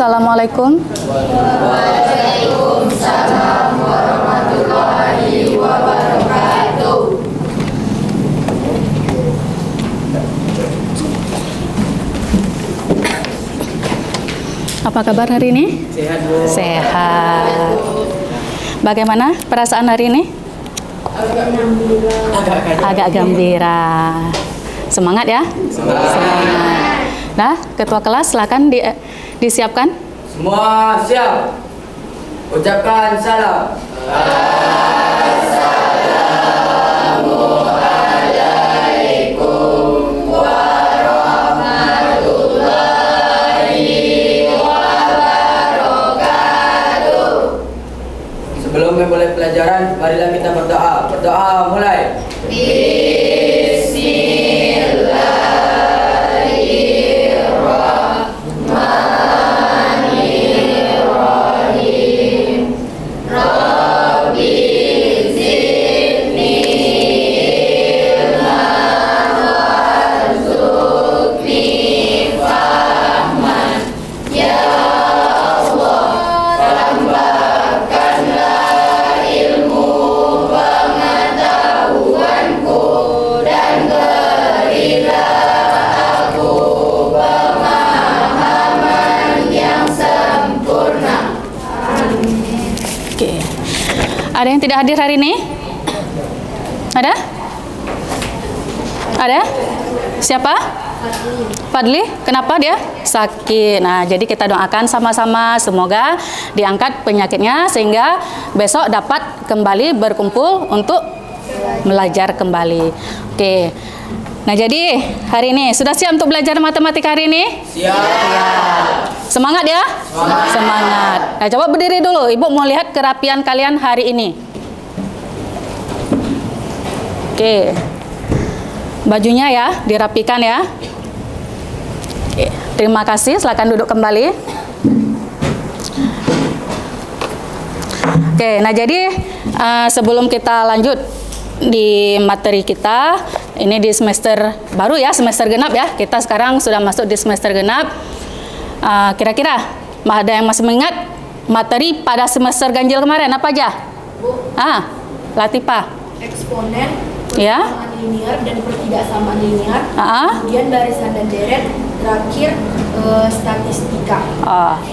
Assalamualaikum. Waalaikumsalam warahmatullahi wabarakatuh. Apa kabar hari ini? Sehat, Bu. Sehat. Bagaimana perasaan hari ini? Agak gembira. Semangat ya? Semangat. Nah, ketua kelas silakan disiapkan. Semua siap. Ucapkan salam. Sebelum memulai pelajaran, marilah kita berdoa. Berdoa mulai. Ada yang tidak hadir hari ini? Ada? Ada? Siapa? Fadli. Kenapa dia? Sakit. Nah, jadi kita doakan sama-sama semoga diangkat penyakitnya sehingga besok dapat kembali berkumpul untuk belajar kembali. Oke. Nah, jadi hari ini sudah siap untuk belajar matematika hari ini? Siap. Semangat ya? Semangat. Nah, coba berdiri dulu. Ibu mau lihat kerapian kalian hari ini. Oke. Bajunya ya, dirapikan ya. Oke. Terima kasih. Silakan duduk kembali. Oke. Nah, jadi sebelum kita lanjut di materi kita, ini di semester baru ya, semester genap ya. Kita sekarang sudah masuk di semester genap. Kira-kira ada yang masih mengingat materi pada semester ganjil kemarin apa aja? Latifah. Eksponen, Ya. persamaan linear dan pertidaksamaan linear. Ah. Kemudian barisan dan deret. Terakhir statistika.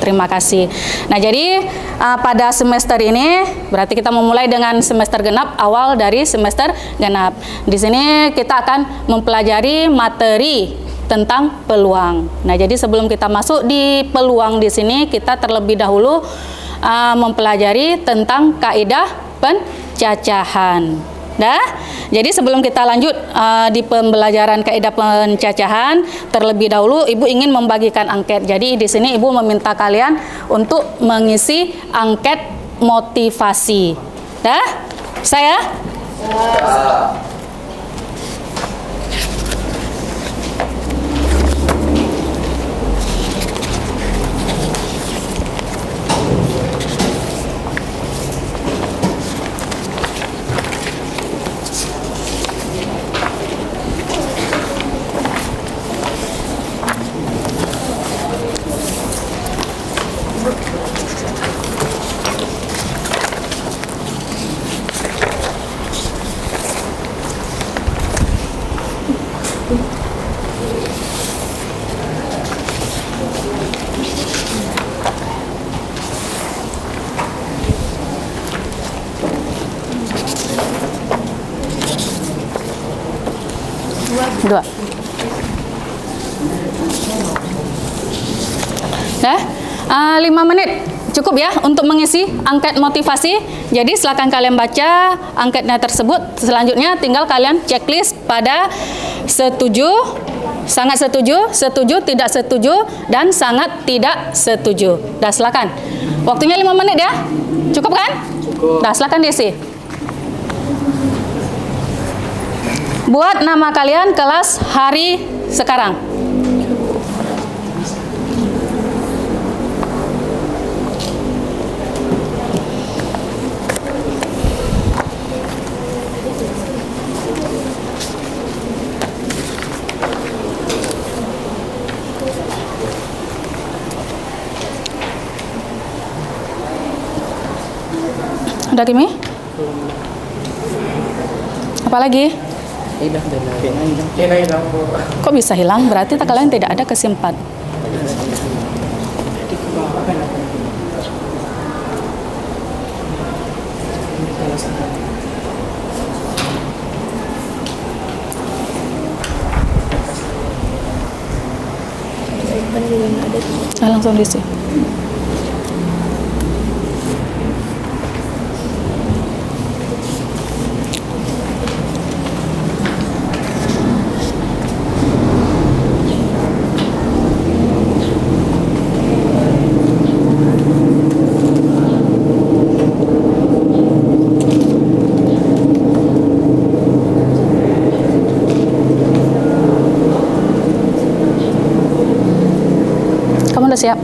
Terima kasih. Nah, jadi pada semester ini berarti kita memulai dengan semester genap, awal dari semester genap. Di sini kita akan mempelajari materi tentang peluang. Nah, jadi sebelum kita masuk di peluang di sini, kita terlebih dahulu mempelajari tentang kaidah pencacahan. Jadi sebelum kita lanjut di pembelajaran kaidah pencacahan, terlebih dahulu Ibu ingin membagikan angket. Jadi di sini Ibu meminta kalian untuk mengisi angket motivasi. Saya? Dua. 5 menit cukup ya untuk mengisi angket motivasi. Jadi silakan kalian baca angketnya tersebut. Selanjutnya tinggal kalian checklist pada setuju, sangat setuju, setuju, tidak setuju, dan sangat tidak setuju. Silakan. Waktunya 5 menit ya. Cukup kan? Cukup. Silakan diisi. Buat nama kalian kelas hari sekarang. Udah Kimi? Apa lagi? Kok bisa hilang? Berarti kalian tidak ada kesimpan. Langsung diisi. Kamu udah siap?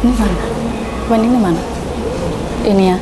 Ini mana? Ini mana? Ini ya.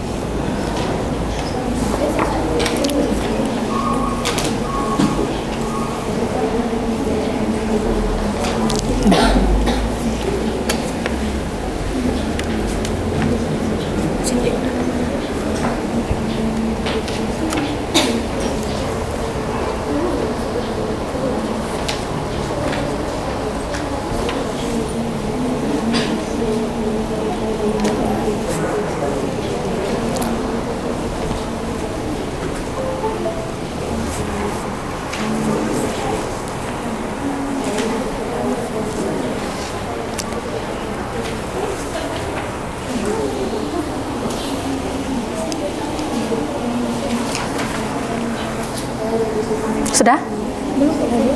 Sudah?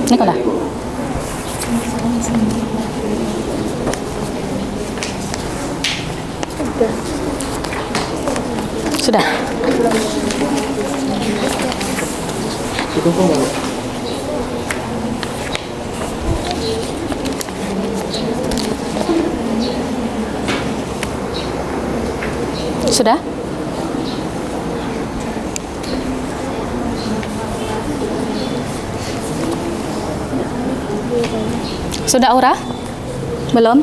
Ini udah. Sudah. Sudah? Sudah Aura? Belum?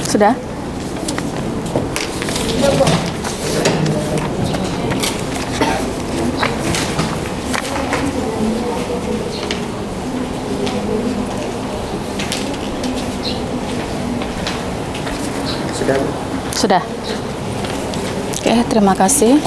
Sudah? Sudah. Sudah. Oke, terima kasih.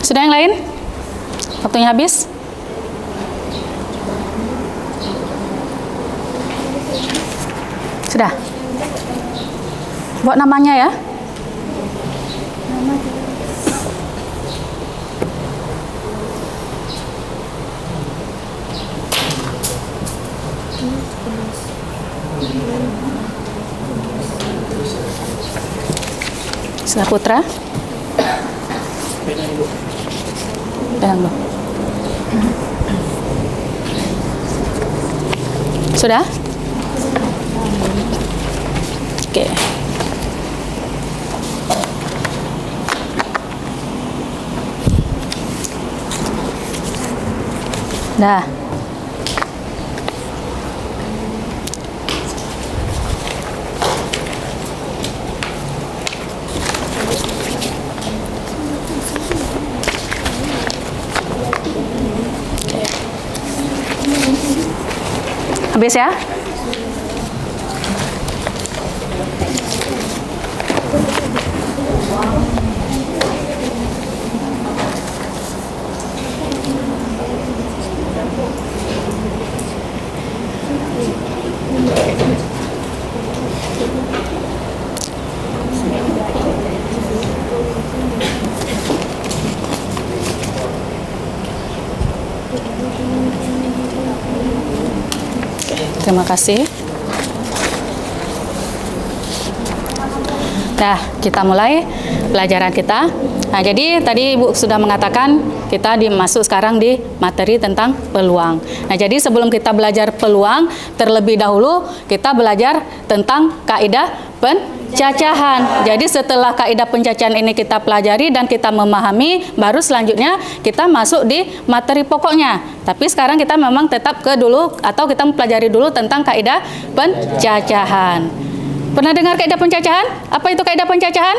Sudah yang lain? Waktunya habis? Sudah? Buat namanya ya. Sudah Putra? Pegang dulu. Sudah? Oke. Dah. Habis ya? Terima kasih. Nah, kita mulai pelajaran kita. Nah, jadi tadi Ibu sudah mengatakan kita masuk sekarang di materi tentang peluang. Nah, jadi sebelum kita belajar peluang, terlebih dahulu kita belajar tentang kaidah pencacahan. Jadi setelah kaidah pencacahan ini kita pelajari dan kita memahami, baru selanjutnya kita masuk di materi pokoknya. Tapi sekarang kita memang tetap ke dulu atau kita mempelajari dulu tentang kaidah pencacahan. Pernah dengar kaidah pencacahan? Apa itu kaidah pencacahan?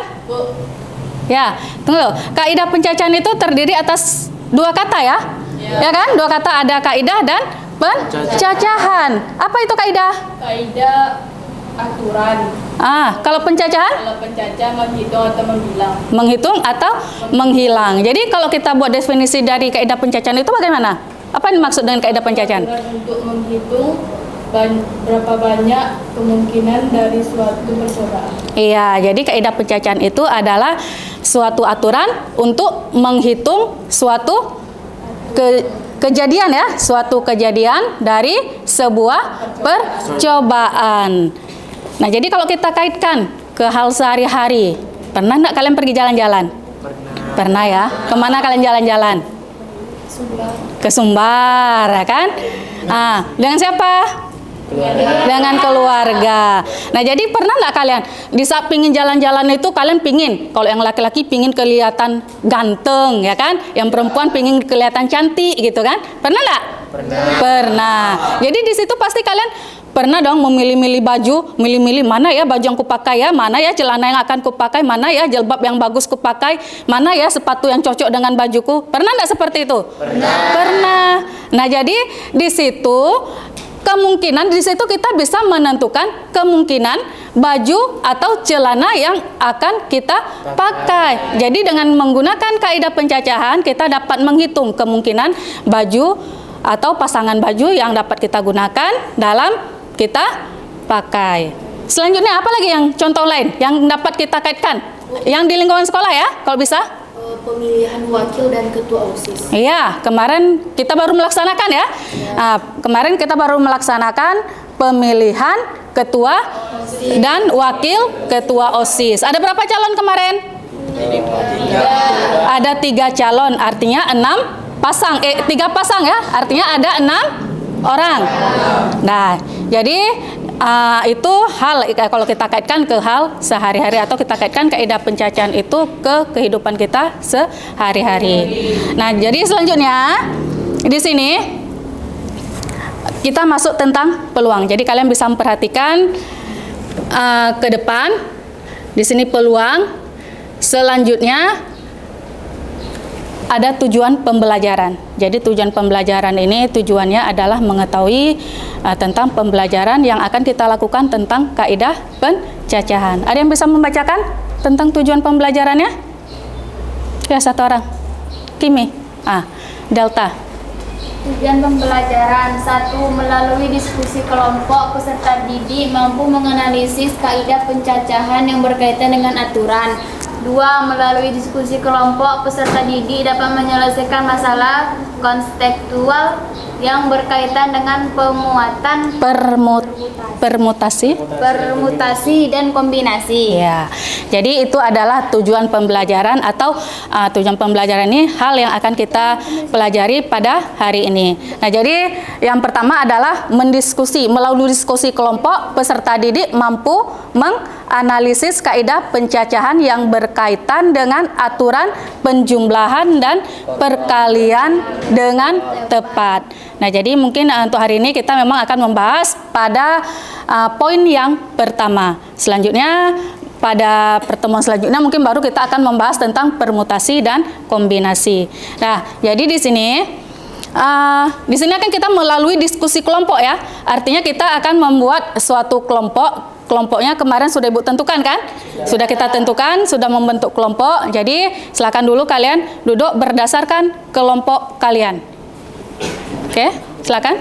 Ya, tunggu. Kaidah pencacahan itu terdiri atas dua kata ya? Ya kan? Dua kata, ada kaidah dan pencacahan. Apa itu kaidah? Kaidah aturan. Kalau pencacahan? Kalau pencacah menghitung atau menghilang. Menghitung atau menghilang. Jadi kalau kita buat definisi dari kaidah pencacahan itu bagaimana? Apa yang dimaksud dengan kaidah pencacahan? Aturan untuk menghitung berapa banyak kemungkinan dari suatu percobaan. Iya, jadi kaidah pencacahan itu adalah suatu aturan untuk menghitung suatu kejadian ya, suatu kejadian dari sebuah percobaan. Nah, jadi kalau kita kaitkan ke hal sehari-hari, pernah nggak kalian pergi jalan-jalan? Pernah ya. Kemana kalian jalan-jalan? Ke Sumbar, ya kan? Dengan siapa? Dengan keluarga. Nah, jadi pernah nggak kalian di saat pingin jalan-jalan itu kalian pingin, kalau yang laki-laki pingin kelihatan ganteng, ya kan? Yang perempuan pingin kelihatan cantik, gitu kan? Pernah nggak? Pernah. Jadi di situ pasti kalian pernah dong memilih-milih baju, milih-milih mana ya baju yang kupakai ya, mana ya celana yang akan kupakai, mana ya jilbab yang bagus kupakai, mana ya sepatu yang cocok dengan bajuku. Pernah nggak seperti itu? Pernah. Nah, jadi di situ kemungkinan di situ kita bisa menentukan kemungkinan baju atau celana yang akan kita pakai. Jadi dengan menggunakan kaidah pencacahan kita dapat menghitung kemungkinan baju atau pasangan baju yang dapat kita gunakan dalam kita pakai. Selanjutnya apa lagi yang contoh lain yang dapat kita kaitkan? Yang di lingkungan sekolah ya, kalau bisa. Pemilihan wakil dan ketua OSIS. Iya, kemarin kita baru melaksanakan ya. Kemarin kita baru melaksanakan pemilihan ketua dan wakil ketua OSIS. Ada berapa calon kemarin? Ada 3 calon, artinya 6 pasang. 3 pasang ya, artinya ada 6 orang. Nah, jadi itu hal kalau kita kaitkan ke hal sehari-hari atau kita kaitkan kaidah pencacahan itu ke kehidupan kita sehari-hari. Nah, jadi selanjutnya di sini kita masuk tentang peluang. Jadi kalian bisa memperhatikan ke depan. Di sini peluang. Selanjutnya ada tujuan pembelajaran. Jadi tujuan pembelajaran ini tujuannya adalah mengetahui tentang pembelajaran yang akan kita lakukan tentang kaidah pencacahan. Ada yang bisa membacakan tentang tujuan pembelajarannya? Ya, satu orang. Kimi. Delta. Tujuan pembelajaran 1. Melalui diskusi kelompok, peserta didik mampu menganalisis kaidah pencacahan yang berkaitan dengan aturan. 2. Melalui diskusi kelompok, peserta didik dapat menyelesaikan masalah konseptual yang berkaitan dengan pemuatan permutasi dan kombinasi. Ya, jadi itu adalah tujuan pembelajaran atau tujuan pembelajaran ini hal yang akan kita pelajari pada hari ini. Nah, jadi yang pertama adalah mendiskusi. Melalui diskusi kelompok, peserta didik mampu menganalisis kaidah pencacahan yang berkaitan dengan aturan penjumlahan dan perkalian dengan tepat. Nah, jadi mungkin untuk hari ini kita memang akan membahas pada poin yang pertama. Selanjutnya pada pertemuan selanjutnya mungkin baru kita akan membahas tentang permutasi dan kombinasi. Nah, jadi di sini akan kita melalui diskusi kelompok ya. Artinya kita akan membuat suatu kelompok. Kelompoknya kemarin sudah Ibu tentukan kan? Sudah kita tentukan, sudah membentuk kelompok. Jadi silakan dulu kalian duduk berdasarkan kelompok kalian. Oke, silakan.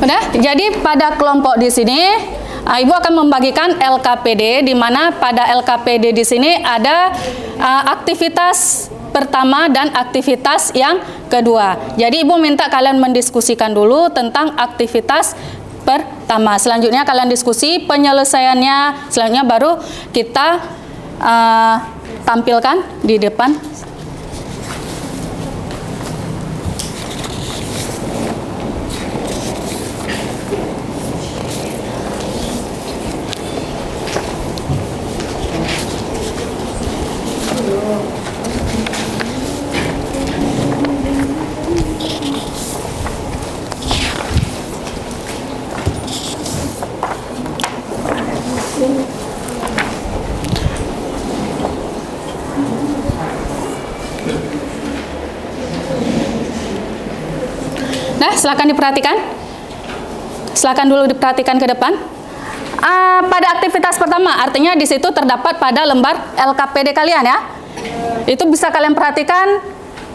Udah, jadi pada kelompok di sini Ibu akan membagikan LKPD, di mana pada LKPD di sini ada aktivitas pertama dan aktivitas yang kedua. Jadi Ibu minta kalian mendiskusikan dulu tentang aktivitas pertama. Selanjutnya kalian diskusi penyelesaiannya. Selanjutnya baru kita tampilkan di depan. Nah, silakan diperhatikan. Silakan dulu diperhatikan ke depan. Pada aktivitas pertama, artinya di situ terdapat pada lembar LKPD kalian ya. Itu bisa kalian perhatikan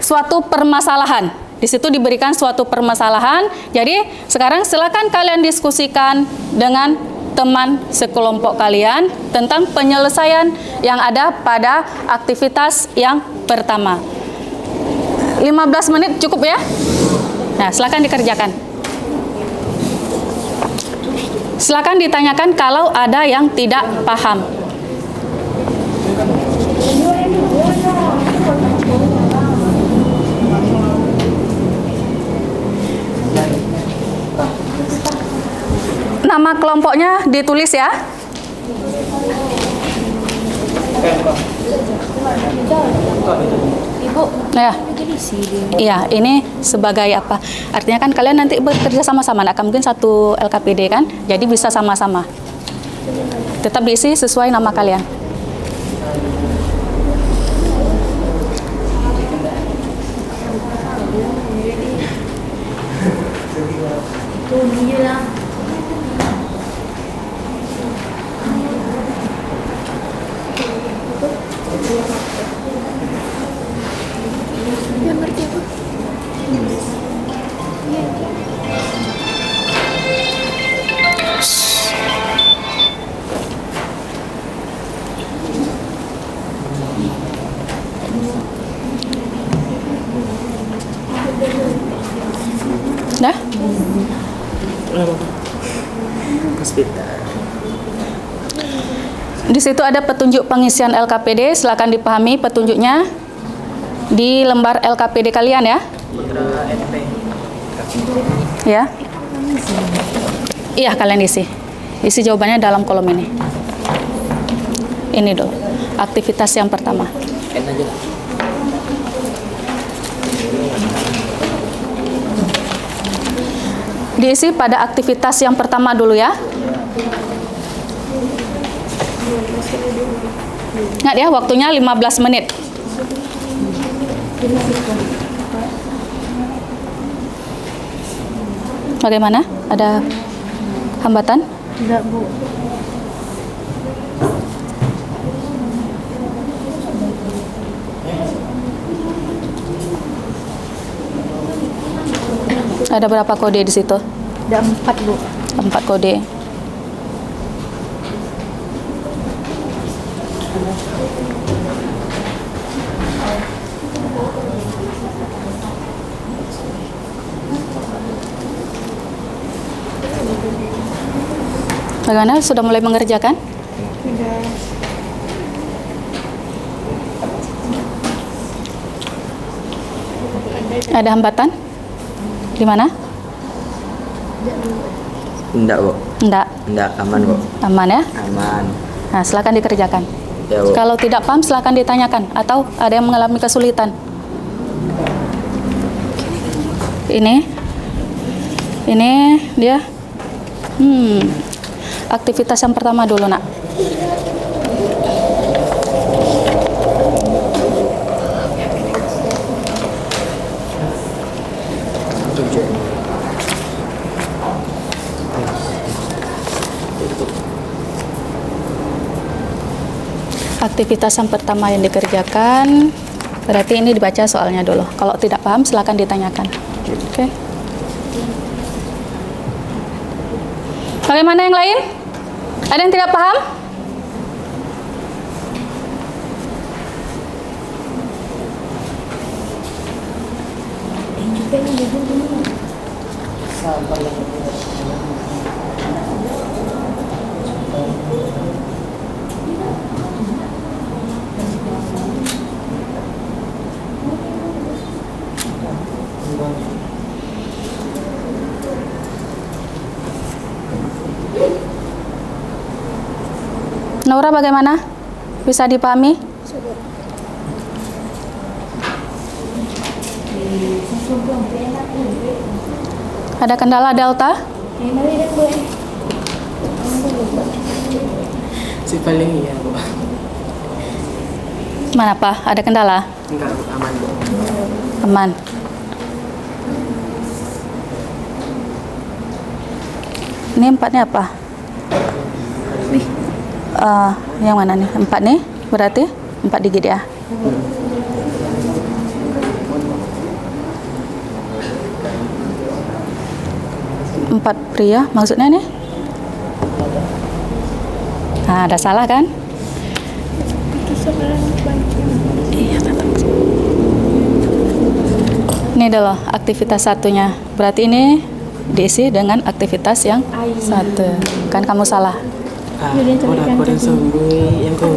suatu permasalahan. Di situ diberikan suatu permasalahan. Jadi sekarang silakan kalian diskusikan dengan teman sekelompok kalian tentang penyelesaian yang ada pada aktivitas yang pertama. 15 menit cukup ya? Nah, silakan dikerjakan. Silakan ditanyakan kalau ada yang tidak paham. Nama kelompoknya ditulis ya. Ibu, Ya. Iya, ini sebagai apa? Artinya kan kalian nanti bekerja sama-sama, nah, mungkin satu LKPD kan, jadi bisa sama-sama. Tetap diisi sesuai nama kalian. Dah? Di situ ada petunjuk pengisian LKPD, silakan dipahami petunjuknya di lembar LKPD kalian ya. Putra NP. Ya. Iya, kalian isi. Isi jawabannya dalam kolom ini. Ini dulu. Aktivitas yang pertama. N aja. Diisi pada aktivitas yang pertama dulu ya. Ingat ya, waktunya 15 menit. Bagaimana? Ada hambatan? Tidak, Bu. Ada berapa kode di situ? Ada 4, Bu. 4 kode. Bagaimana? Sudah mulai mengerjakan? Ada hambatan? Di mana? Enggak, Bu. Enggak. Enggak, aman, Bu. Aman ya? Aman. Nah, silakan dikerjakan. Ya, Bu. Kalau tidak paham, silakan ditanyakan. Atau ada yang mengalami kesulitan. Ini dia. Aktivitas yang pertama dulu, Nak. Aktivitas yang pertama yang dikerjakan, berarti ini dibaca soalnya dulu. Kalau tidak paham, silakan ditanyakan. Oke. Bagaimana yang lain? Ada yang tidak paham? Naura, bagaimana? Bisa dipahami? Ada kendala delta? Si paling iya, Bu. Mana, Pak? Ada kendala? Enggak, Bu. Aman, Bu. Aman. Ini 4-nya apa? Yang mana nih? 4 nih? Berarti 4 digit ya? Empat pria, maksudnya nih? Nah, ada salah kan? Iya, ini dulu aktivitas satunya. Berarti ini diisi dengan aktivitas yang satu. Kan kamu salah. Aku dan sembunyi yang kau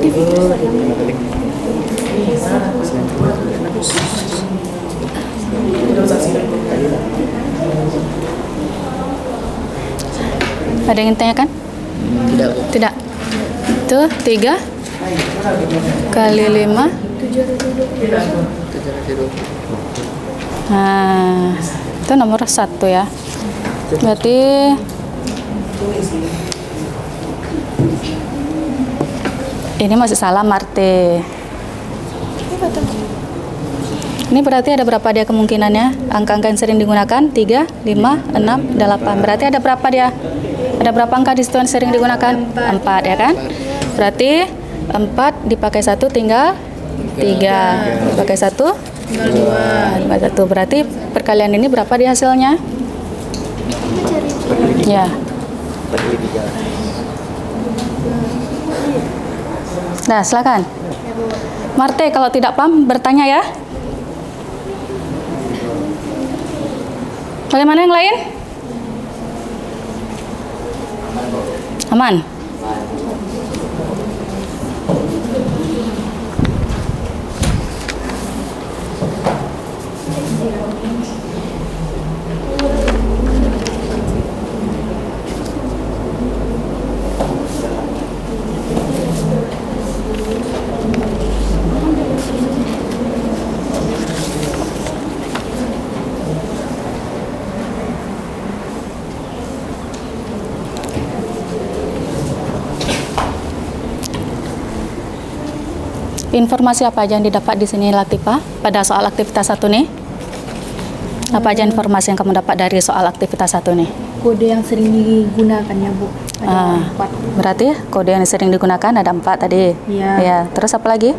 Ada yang tanyakan? Tidak. Tidak. Itu 3 kali 5. Nah, itu nomor 1 ya. Berarti ini masih salah, Marte. Ini berarti ada berapa dia kemungkinannya? Angka-angka yang sering digunakan 3, 5, 6, 8. Berarti ada berapa dia? Ada berapa angka di situ yang sering digunakan? 4 ya kan? Berarti 4 dipakai 1 tinggal 3. Dipakai 1 tinggal 2. Berarti perkalian ini berapa di hasilnya? Ya. Nah, silakan. Marte, kalau tidak paham bertanya ya. Bagaimana yang lain? Aman. Informasi apa aja yang didapat di sini Latifah pada soal aktivitas 1 nih? Apa aja informasi yang kamu dapat dari soal aktivitas 1 nih? Kode yang sering digunakan ya Bu, ada 4. Berarti kode yang sering digunakan ada 4 tadi. Iya. Ya, terus apa lagi?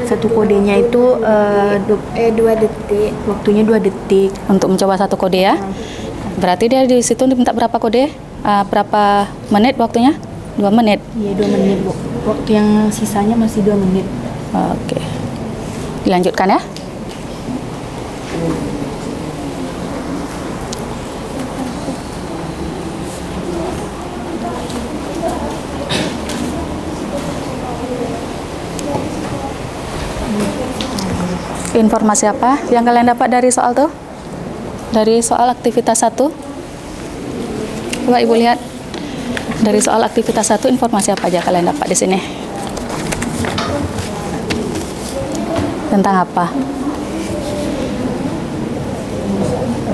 Satu kodenya itu 2 detik, waktunya 2 detik. Untuk mencoba satu kode ya. Berarti dia di situ diminta berapa kode? Berapa menit waktunya? 2 menit. Iya 2 menit Bu. Waktu yang sisanya masih 2 menit. Oke. Dilanjutkan ya. Informasi apa yang kalian dapat dari soal tuh? Dari soal aktivitas 1? Coba Ibu lihat. Dari soal aktivitas 1 informasi apa aja kalian dapat di sini? Tentang apa?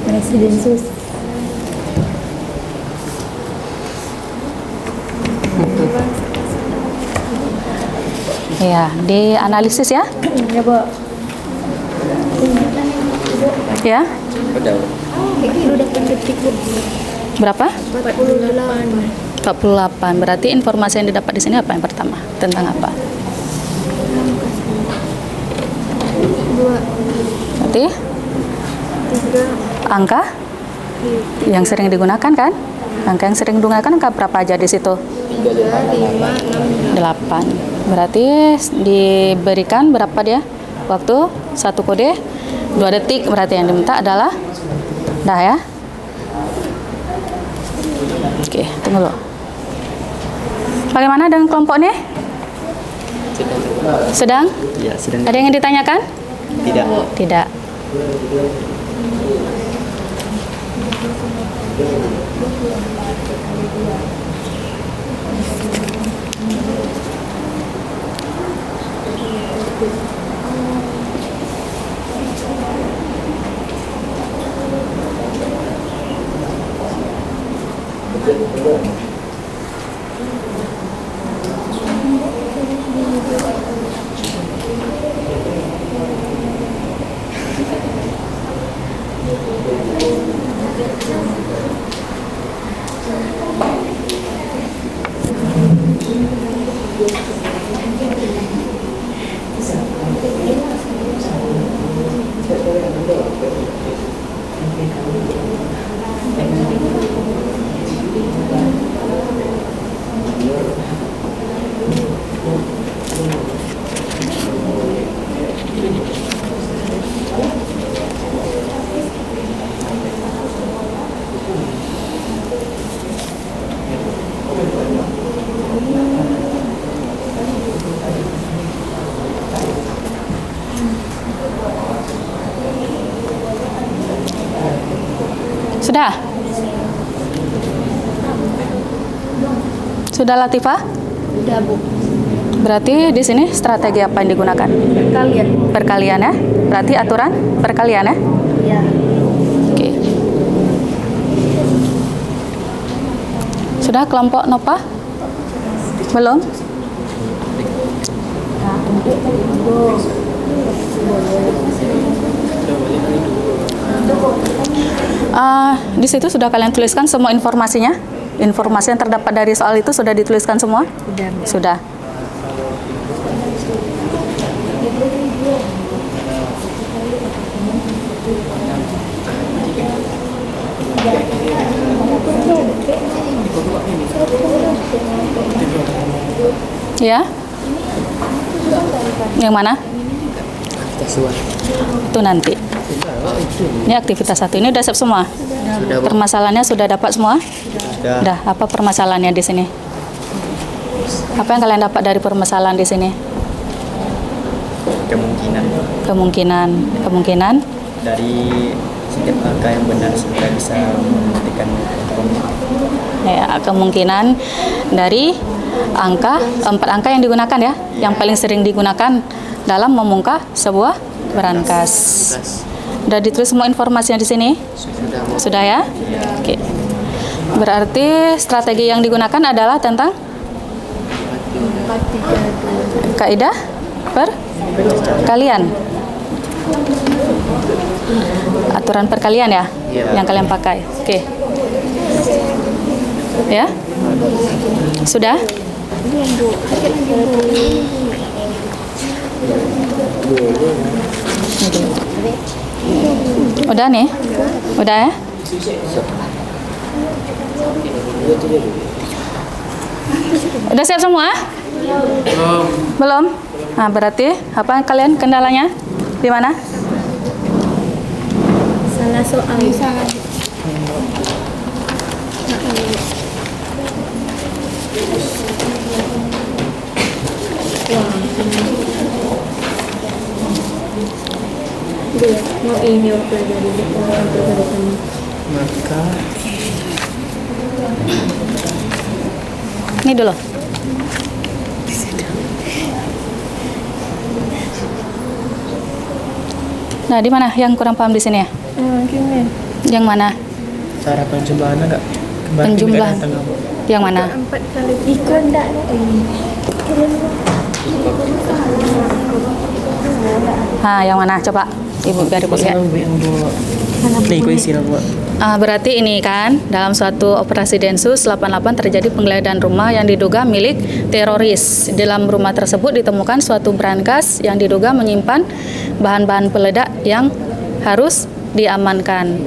Presiden sus. Ya, dianalisis ya. Ya Bu. Ya. Udah. Berapa? 48. 48. Berarti informasi yang didapat di sini apa yang pertama? Tentang apa? 2. Berarti 3. angka yang sering digunakan kan? Angka yang sering digunakan angka berapa aja di situ? 5, 6. 8. Berarti diberikan berapa dia? Waktu satu kode 2 detik. Berarti yang diminta adalah dah ya. Oke, tunggu dulu. Bagaimana dengan kelompok nih? Sedang? Ya, sedang. Ada yang ditanyakan? Tidak. Tidak. Sudah? Sudah Latifah? Udah Bu. Berarti di sini strategi apa yang digunakan? Kalian. Perkalian ya? Berarti aturan perkalian ya? Ya. Oke. Sudah kelompok Nova? Belum? Di situ sudah kalian tuliskan semua informasinya? Informasi yang terdapat dari soal itu sudah dituliskan semua? Udah. Sudah. Ya? Yang mana? Itu nanti. Ini aktivitas 1 ini udah siap semua? Sudah, Bu. Permasalahannya sudah dapat semua? Sudah. Udah. Apa permasalahannya di sini? Apa yang kalian dapat dari permasalahan di sini? Kemungkinan Dari setiap angka yang benar supaya bisa membuktikan ya, kemungkinan dari angka 4 angka yang digunakan ya, yang paling sering digunakan dalam membongkar sebuah berangkas. Sudah ditulis semua informasinya di sini? Sudah ya? Oke. Berarti strategi yang digunakan adalah tentang kaidah perkalian. Aturan perkalian ya, yang kalian pakai. Oke. Ya? Sudah? Udah nih? Udah ya? Udah siap semua? Belum. Nah, berarti apa kalian kendalanya? Di mana? Salah soal. Mau ini pelajari Maka Ini dulu. Nah, di mana yang kurang paham di sini ya? Yang mana? Cara penjumlahan enggak? Penjumlahan. Yang mana? 4 kali ikon enggak ini. Yang mana? Coba Ibu biar Ibu lihat. Nih, gue isi lah, Bu. Berarti ini kan dalam suatu operasi Densus 88 terjadi penggeledahan rumah yang diduga milik teroris. Di dalam rumah tersebut ditemukan suatu brankas yang diduga menyimpan bahan-bahan peledak yang harus diamankan.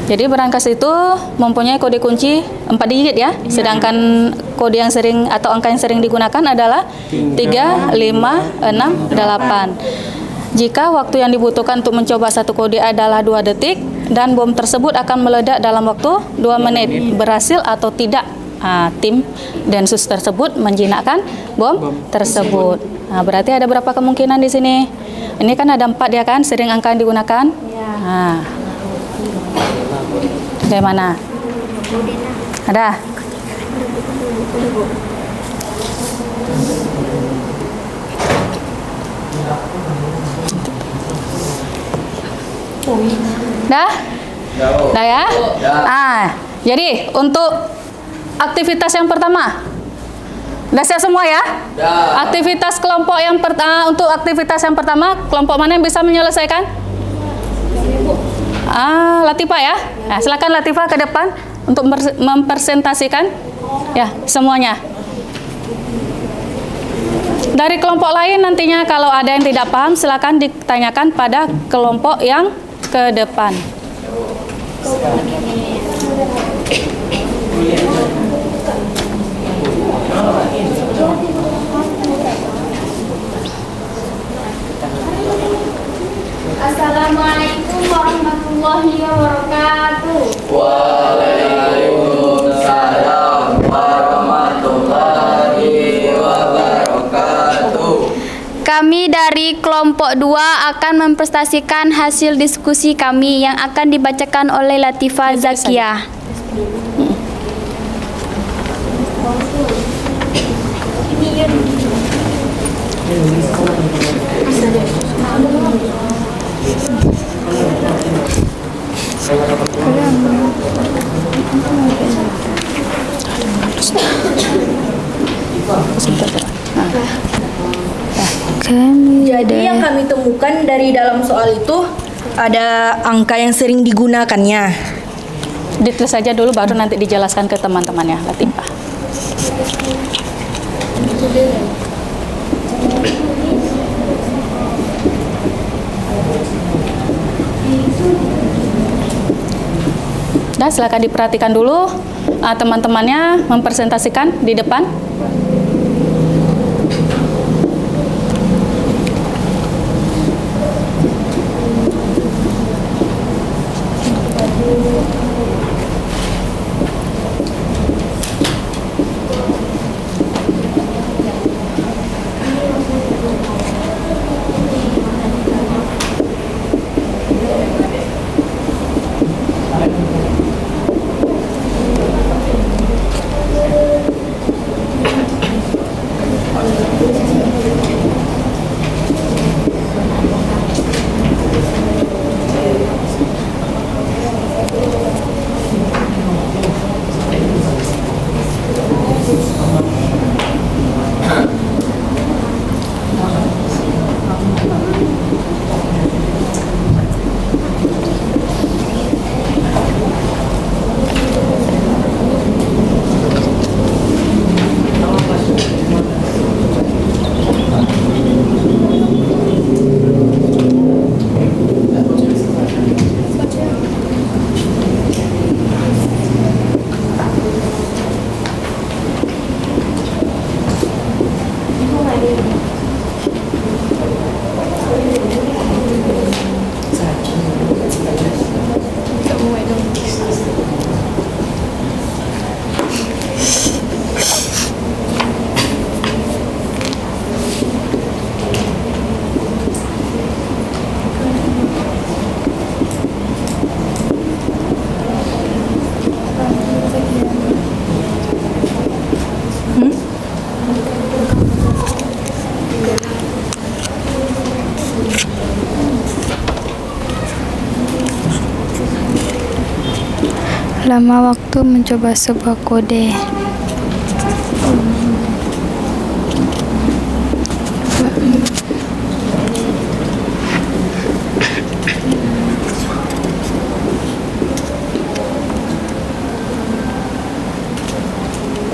Jadi brankas itu mempunyai kode kunci 4 digit ya, sedangkan kode yang sering atau angka yang sering digunakan adalah 3, 5, 6, 8. Jika waktu yang dibutuhkan untuk mencoba satu kode adalah 2 detik dan bom tersebut akan meledak dalam waktu 2 menit, berhasil atau tidak tim Densus tersebut menjinakkan bom tersebut. Berarti ada berapa kemungkinan di sini? Ini kan ada 4 ya kan, sering angka yang digunakan. Bagaimana? Ada? Dah? Dah ya? Jadi untuk aktivitas yang pertama, udah siap semua ya? Aktivitas kelompok yang pertama, untuk aktivitas yang pertama, kelompok mana yang bisa menyelesaikan? Latifah ya? Nah, silakan Latifah ke depan untuk mempresentasikan ya semuanya. Dari kelompok lain nantinya kalau ada yang tidak paham silakan ditanyakan pada kelompok yang ke depan. Assalamualaikum warahmatullahi wabarakatuh. Waalaikumsalam warahmatullahi wabarakatuh. Kami dari kelompok 2 akan mempresentasikan hasil diskusi kami yang akan dibacakan oleh Latifah Zakiah. Jadi yang kami temukan dari dalam soal itu ada angka yang sering digunakannya. Ditulis saja dulu baru nanti dijelaskan ke teman-temannya, Latifah. Nah, silakan diperhatikan dulu teman-temannya mempresentasikan di depan. Lama waktu mencoba sebuah kode.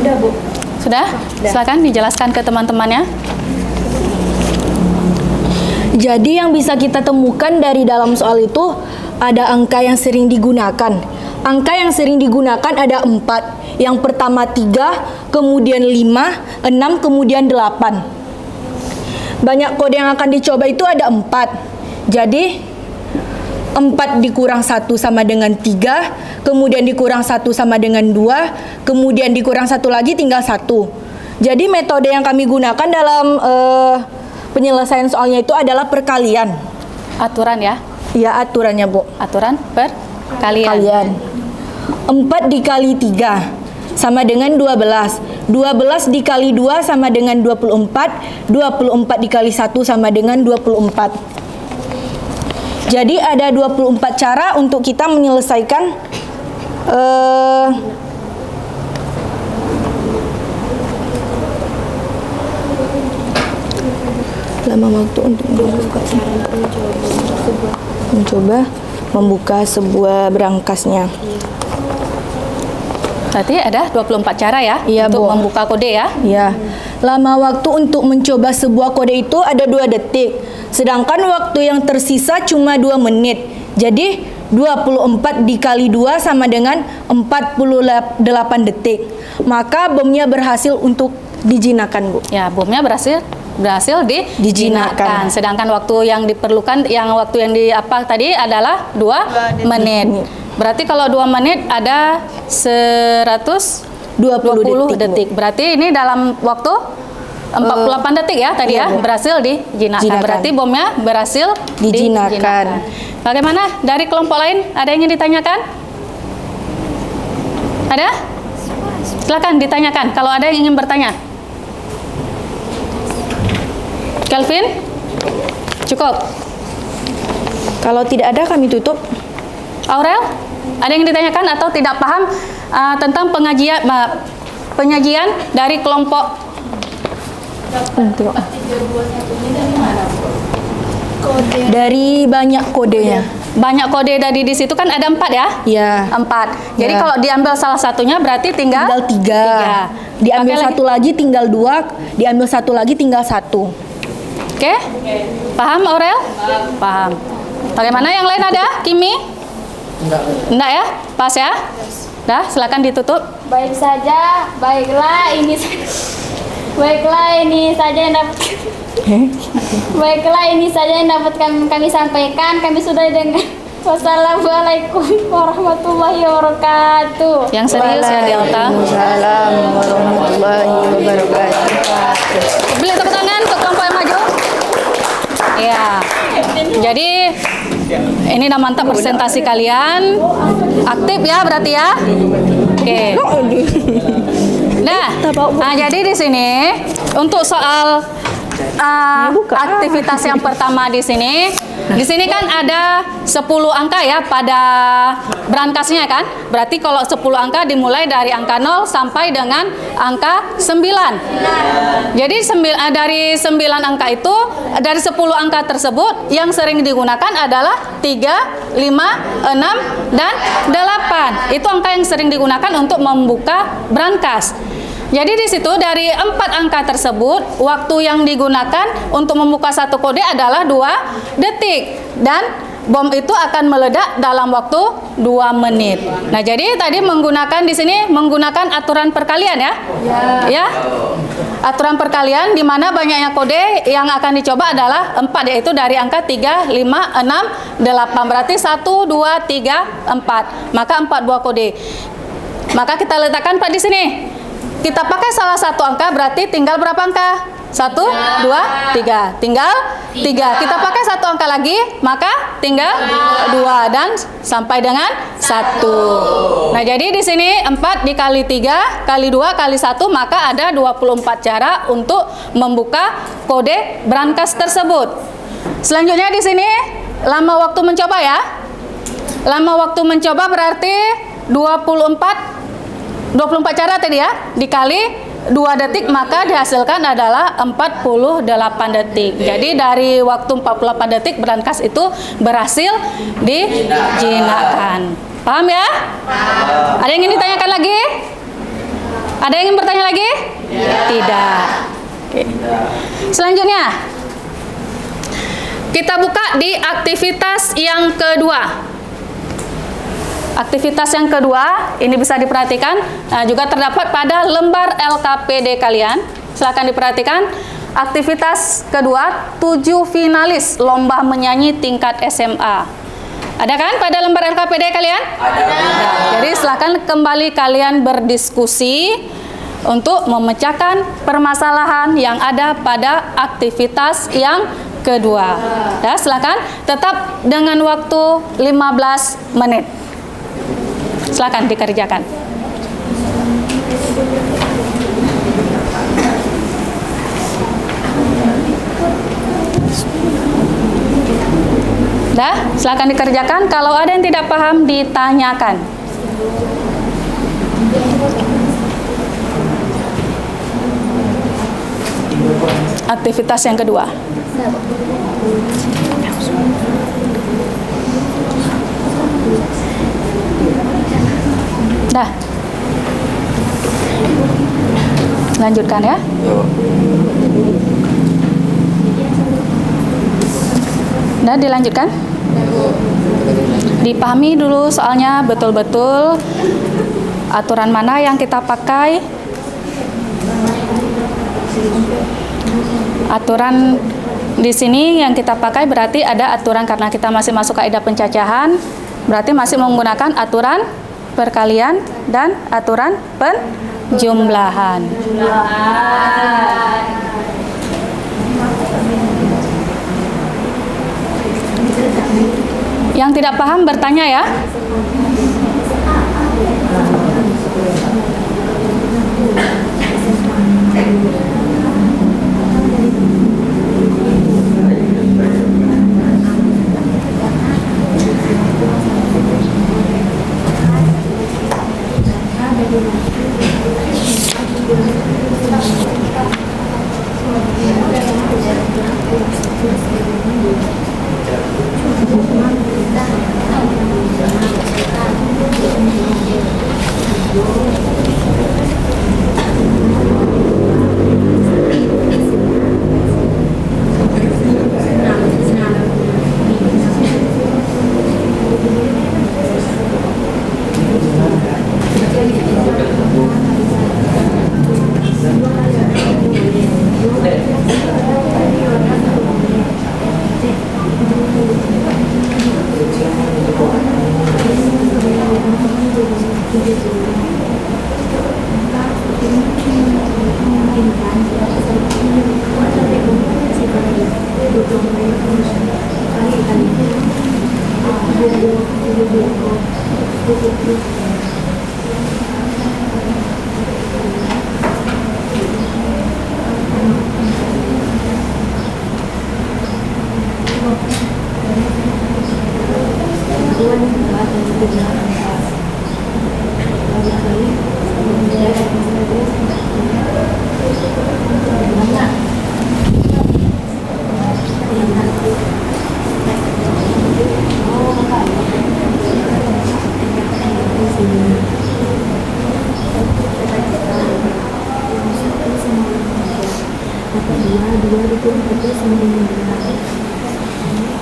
Udah, Bu. Sudah? Silakan dijelaskan ke teman-temannya. Jadi yang bisa kita temukan dari dalam soal itu ada angka yang sering digunakan. Angka yang sering digunakan ada 4. Yang pertama 3, kemudian 5, 6, kemudian 8. Banyak kode yang akan dicoba itu ada 4. Jadi 4 dikurang 1 sama dengan 3, kemudian dikurang 1 sama dengan 2, kemudian dikurang 1 lagi tinggal 1. Jadi metode yang kami gunakan dalam penyelesaian soalnya itu adalah perkalian. Aturan ya? Iya, aturannya, Bu. Aturan perkalian. 4 dikali 3 sama dengan 12. 12 dikali 2 sama dengan 24. 24 dikali 1 sama dengan 24. Jadi ada 24 cara untuk kita menyelesaikan lama waktu untuk membuka sebuah berangkasnya. Berarti ada 24 cara ya, Iya, untuk Bu. membuka kode ya. Ya, lama waktu untuk mencoba sebuah kode itu ada 2 detik. Sedangkan waktu yang tersisa cuma 2 menit. Jadi 24 dikali 2 sama dengan 48 detik. Maka bomnya berhasil untuk dijinakan, Bu. Ya, bomnya berhasil dijinakkan. Sedangkan waktu yang diperlukan, waktu yang di apa tadi adalah 2 menit. Berarti kalau 2 menit ada 120 detik. Berarti ini dalam waktu 48 detik ya tadi iya, ya, Bu. berhasil dijinakkan. Berarti bomnya berhasil Dijinakkan. Bagaimana dari kelompok lain? Ada yang ingin ditanyakan? Ada? Silakan ditanyakan kalau ada yang ingin bertanya. Kelvin? Cukup. Kalau tidak ada kami tutup. Aurel? Ada yang ditanyakan atau tidak paham tentang penyajian dari kelompok? Dari banyak kodenya. Banyak kode dari di situ kan ada 4 ya? Iya. 4. Jadi Ya. kalau diambil salah satunya berarti tinggal 3. Diambil Pakai satu lagi tinggal 2, diambil satu lagi tinggal 1. Oke? Paham Aurel? Paham. Bagaimana yang lain ada? Kimi? Enggak ya? Pas ya? Dah, silakan ditutup. Baik saja, baiklah ini saja yang dapat baiklah ini saja yang dapat kami sampaikan. Kami sudah dengar. Wassalamualaikum warahmatullahi wabarakatuh. Yang serius ya Delta. Waalaikumsalam warahmatullahi wabarakatuh. Beli tepuk tangan untuk kelompok yang maju. Iya. Jadi ini udah mantap presentasi kalian. Aktif ya berarti ya. Oke. Nah, jadi di sini untuk soal aktivitas yang pertama di sini kan ada 10 angka ya pada berangkasnya kan. Berarti kalau 10 angka dimulai dari angka 0 sampai dengan angka 9. Jadi dari 9 angka itu, dari 10 angka tersebut yang sering digunakan adalah 3, 5, 6, dan 8. Itu angka yang sering digunakan untuk membuka brankas. Jadi di situ dari 4 angka tersebut, waktu yang digunakan untuk membuka satu kode adalah 2 detik. Dan bom itu akan meledak dalam waktu 2 menit. Nah, jadi tadi di sini menggunakan aturan perkalian ya? Ya. Aturan perkalian di mana banyaknya kode yang akan dicoba adalah 4, yaitu dari angka 3, 5, 6, 8. Berarti 1, 2, 3, 4. Maka 4 buah kode. Maka kita letakkan Pak di sini. Kita pakai salah satu angka berarti tinggal berapa angka? 1, 2, 3. Tinggal 3. Kita pakai satu angka lagi, maka tinggal 2 dan sampai dengan 1. Nah, jadi di sini 4 dikali 3 kali 2 kali 1, maka ada 24 cara untuk membuka kode brankas tersebut. Selanjutnya di sini lama waktu mencoba ya. Lama waktu mencoba berarti 24 cara tadi ya, dikali 2 detik maka dihasilkan adalah 48 detik. Jadi dari waktu 48 detik berangkas itu berhasil dijinakkan. Paham ya? Ada yang ingin ditanyakan lagi? Ada yang ingin bertanya lagi? Tidak. Oke. Selanjutnya kita buka di aktivitas yang kedua. Aktivitas yang kedua ini bisa diperhatikan, juga terdapat pada lembar LKPD kalian. Silakan diperhatikan. Aktivitas kedua, 7 finalis lomba menyanyi tingkat SMA. Ada kan pada lembar LKPD kalian? Ada. Jadi silakan kembali kalian berdiskusi untuk memecahkan permasalahan yang ada pada aktivitas yang kedua. Ya, silakan tetap dengan waktu 15 menit. Silakan dikerjakan. Dah, silakan dikerjakan. Kalau ada yang tidak paham, ditanyakan. Aktivitas yang kedua. Dah. Lanjutkan ya. Dah, dilanjutkan. Dipahami dulu soalnya betul-betul aturan mana yang kita pakai. Aturan di sini yang kita pakai berarti ada aturan karena kita masih masuk kaidah pencacahan, berarti masih menggunakan aturan perkalian dan aturan penjumlahan. Yang tidak paham bertanya ya.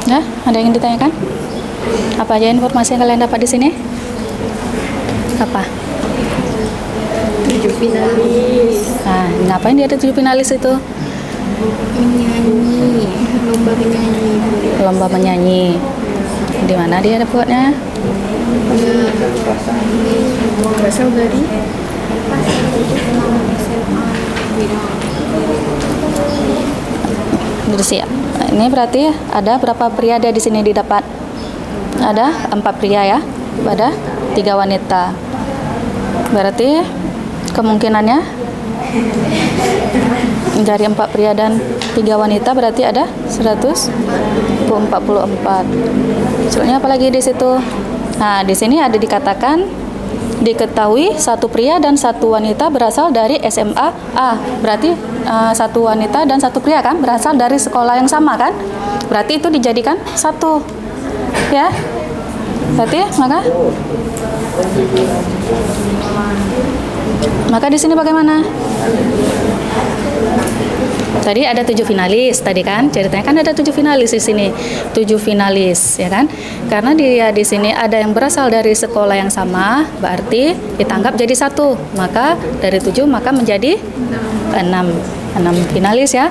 Nah, ada yang ditanyakan? Apa aja informasi yang kalian dapat di sini? Apa? 7 finalis. Nah, ngapain dia ada 7 finalis itu? Menyanyi, lomba menyanyi. Lomba menyanyi. Di mana dia dapatnya? Berasal dari Indonesia. Nah, ini berarti ada berapa pria di sini didapat? Ada 4 pria ya, ada 3 wanita. Berarti kemungkinannya dari 4 pria dan 3 wanita berarti ada 144. Soalnya apalagi di situ. Nah, di sini ada dikatakan diketahui satu pria dan satu wanita berasal dari SMA A. Berarti satu wanita dan satu pria kan berasal dari sekolah yang sama kan? Berarti itu dijadikan satu. Ya. Berarti maka di sini bagaimana? Tadi ada 7 finalis tadi kan, ceritanya kan ada 7 finalis di sini, 7 finalis ya kan, karena dia di sini ada yang berasal dari sekolah yang sama, berarti ditangkap jadi 1, maka dari 7 maka menjadi 6 finalis ya.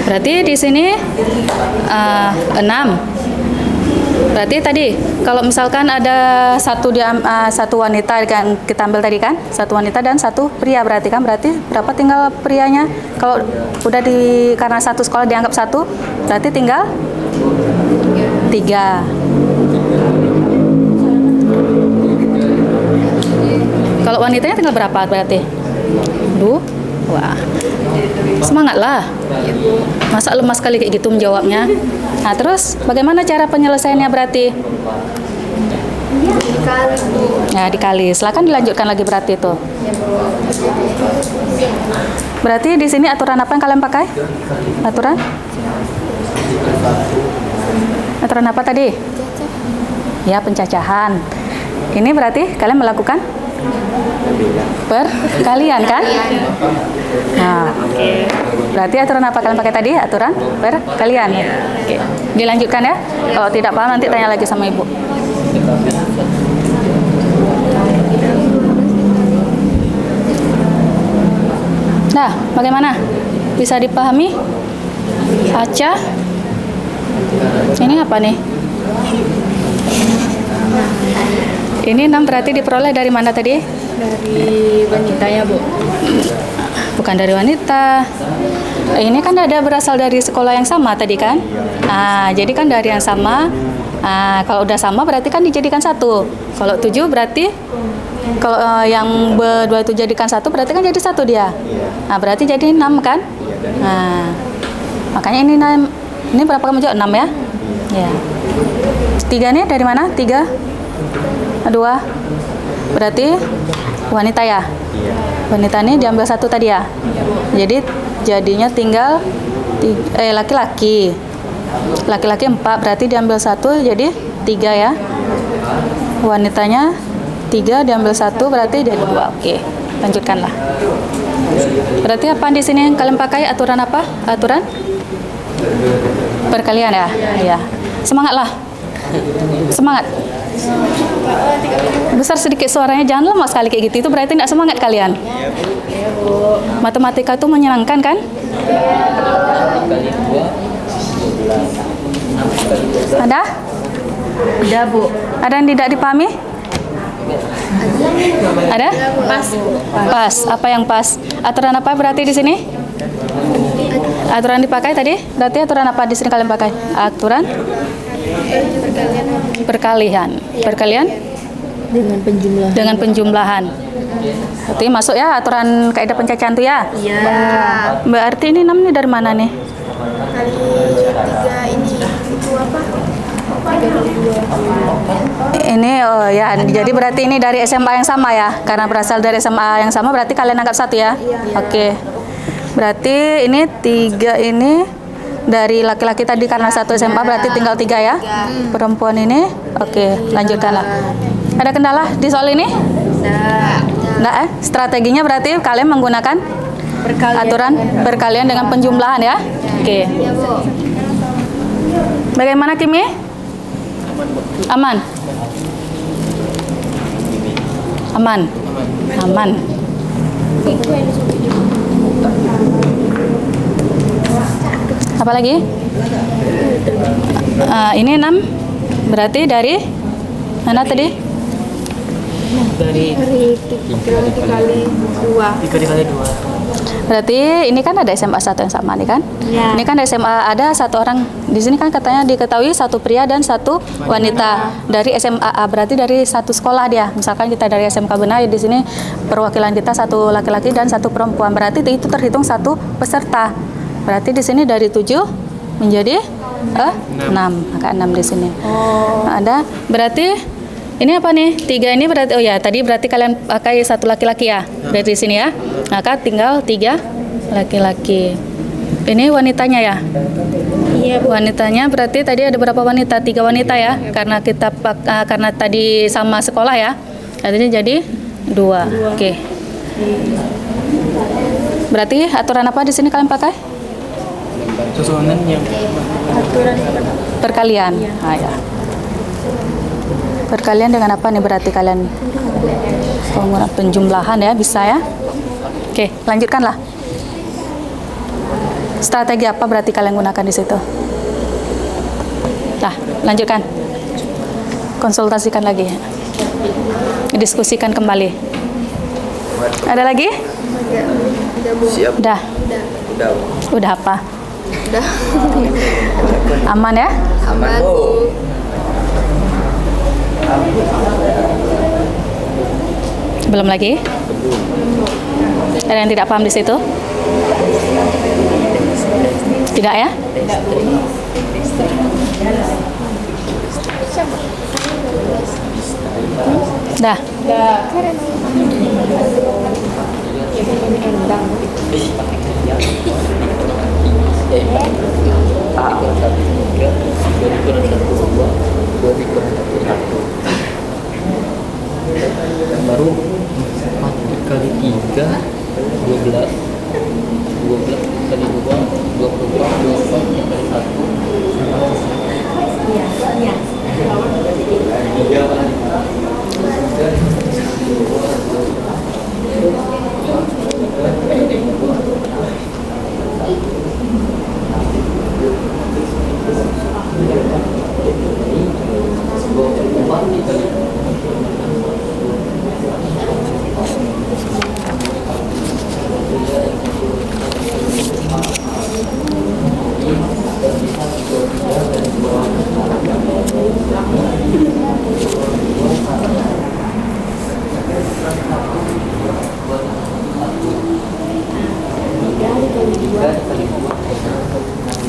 Berarti di sini 6. Berarti tadi kalau misalkan ada satu wanita kan kita ambil tadi kan, satu wanita dan satu pria berarti berapa tinggal prianya? Kalau udah karena satu sekolah dianggap 1, berarti tinggal 3. Kalau wanitanya tinggal berapa berarti? 2. Wah, semangatlah. Masa lemas kali kayak gitu menjawabnya. Nah, terus bagaimana cara penyelesaiannya berarti? Dikali, Bu. Ya, dikali. Silakan dilanjutkan lagi berarti itu. Berarti di sini aturan apa yang kalian pakai? Aturan apa tadi? Ya, pencacahan. Ini berarti kalian melakukan perkalian kan? Nah, berarti aturan apa kalian pakai tadi? Aturan perkalian. Oke. Dilanjutkan ya. Kalau tidak paham nanti tanya lagi sama ibu. Nah, bagaimana? Bisa dipahami? Aca? Ini apa nih? Ini 6 berarti diperoleh dari mana tadi? Dari wanita ya, Bu. Bukan dari wanita. Ini kan ada berasal dari sekolah yang sama tadi kan? Nah, jadi kan dari yang sama. Nah, kalau udah sama berarti kan dijadikan 1. Kalau 7 berarti kalau yang berdua itu jadikan 1 berarti kan jadi 1 dia. Nah, berarti jadi 6 kan? Nah, makanya ini 6. Ini berapa kamu jawab? 6 ya? Ya. 3 nih dari mana? 3? 2. Berarti wanita ya? Wanita ini diambil 1 tadi ya? Jadi jadinya tinggal laki-laki. Laki-laki 4 berarti diambil 1 jadi 3 ya. Wanitanya 3 diambil 1 berarti jadi 2. Oke, lanjutkanlah. Berarti apa di sini yang kalian pakai aturan apa? Aturan perkalian ya? Iya. Semangatlah. Semangat. Besar sedikit suaranya, jangan lemah sekali kayak gitu. Itu berarti tidak semangat kalian. Matematika itu menyenangkan kan? Ada? Ada, Bu. Ada yang tidak dipahami? Ada? Pas. Pas. Apa yang pas? Aturan apa berarti di sini? Aturan dipakai tadi? Berarti aturan apa di sini kalian pakai? Aturan perkalian. Perkalian? Dengan penjumlahan. Berarti masuk ya aturan kaidah pencacahan tuh ya? Iya. Berarti ini 6 nih dari mana nih? Kali 3 ini itu apa? 3 Ini oh ya, jadi berarti ini dari SMA yang sama ya? Karena berasal dari SMA yang sama berarti kalian anggap 1 ya? Oke. Berarti ini 3 ini dari laki-laki tadi karena 1 SMA berarti tinggal 3 ya? Perempuan ini? Oke, lanjutkanlah. Ada kendala di soal ini? Enggak ya? Strateginya berarti kalian menggunakan aturan perkalian dengan penjumlahan ya? Oke. Bagaimana Kimi? Aman? Aman? Aman. Apa lagi? Ini 6 berarti dari mana tadi? Dari 3 kali 2. 3 kali 2. Berarti ini kan ada SMA 1 yang sama nih kan? Ya. Ini kan SMA ada 1 orang di sini kan katanya diketahui 1 pria dan 1 wanita dari SMA A, berarti dari 1 sekolah dia. Misalkan kita dari SMK Benai di sini perwakilan kita 1 laki-laki dan 1 perempuan. Berarti itu terhitung 1 peserta. Berarti di sini dari 7 menjadi 6. Angka 6 di sini. Ada. Berarti ini apa nih? 3 ini berarti, oh ya, tadi berarti kalian pakai 1 laki-laki ya. Dari sini ya. Maka tinggal 3 laki-laki. Ini wanitanya ya? Iya, Bu. Wanitanya berarti tadi ada berapa wanita? 3 wanita ya? Karena kita karena tadi sama sekolah ya. Artinya jadi 2. Oke. Berarti aturan apa di sini kalian pakai? Susunan yang Perkalian. Ah, ya. Perkalian dengan apa nih berarti kalian? Penjumlahan ya, bisa ya? Oke, lanjutkanlah. Strategi apa berarti kalian gunakan di situ? Nah, lanjutkan. Konsultasikan lagi. Diskusikan kembali. Ada lagi? Siap. Udah. Udah. Udah apa? Udah. Aman ya? Aman, Bu. Belum lagi? Ada yang tidak paham di situ? Tidak ya? Dah. baru 4 kali 3 12 kali 2 24 kali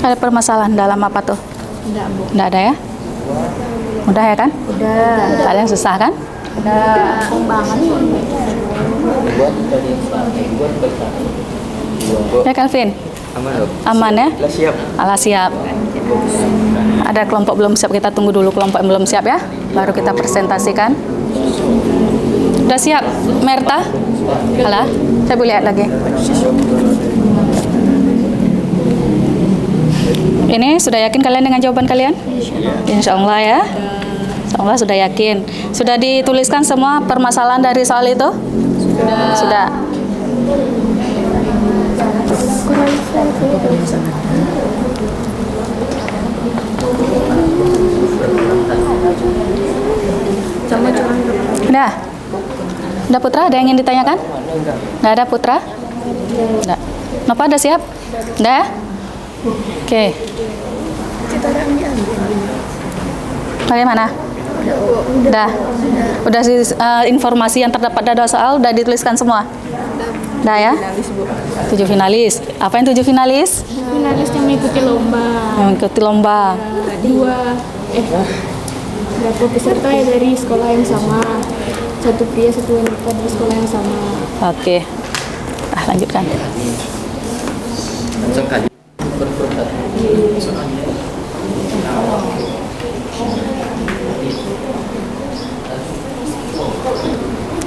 Ada permasalahan dalam apa tuh? Enggak, Bu. Nggak ada ya? Mudah ya kan? Udah. Nggak ada yang susah kan? Udah. Banget. Ya Calvin? Aman, Bu. Aman ya? Udah siap. Alah siap. Ada kelompok belum siap, kita tunggu dulu kelompok yang belum siap ya. Baru kita presentasikan. Udah siap? Merta? Alah, saya boleh lihat lagi. Ini sudah yakin kalian dengan jawaban kalian? Insya Allah ya. Insya Allah sudah yakin. Sudah dituliskan semua permasalahan dari soal itu? Sudah. Udah? Udah Putra, ada yang ingin ditanyakan? Nggak ada Putra? Nggak. Nova udah siap? Udah? Oke. Bagaimana? Udah. Udah informasi yang terdapat dari soal udah dituliskan semua? Udah ya? 7 finalis. Apa yang 7 finalis? Finalis yang mengikuti lomba. Yang mengikuti lomba. Berapa peserta ya dari sekolah yang sama. 1 pria, 1 wanita dari sekolah yang sama. Oke. Lanjutkan. Langsung kali.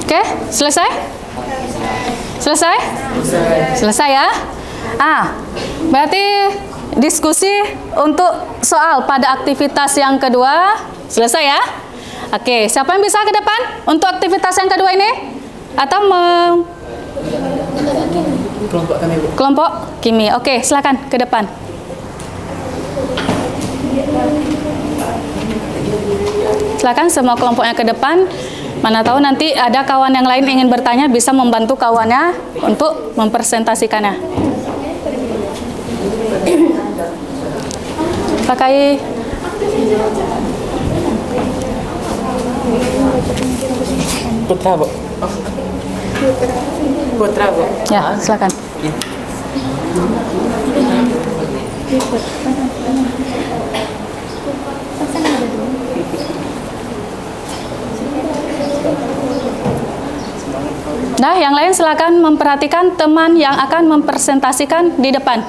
Oke, selesai? Selesai? Selesai ya? Berarti diskusi untuk soal pada aktivitas yang kedua selesai ya? Oke, siapa yang bisa ke depan untuk aktivitas yang kedua ini? Atau Kelompok kami, Bu. kelompok Kimi. Oke, silakan ke depan. Silakan semua kelompoknya ke depan. Mana tahu nanti ada kawan yang lain ingin bertanya, bisa membantu kawannya untuk mempresentasikannya. Pakai Putra, Bu. Putra, Bu. ya, silakan. Nah, yang lain silakan memperhatikan teman yang akan mempresentasikan di depan.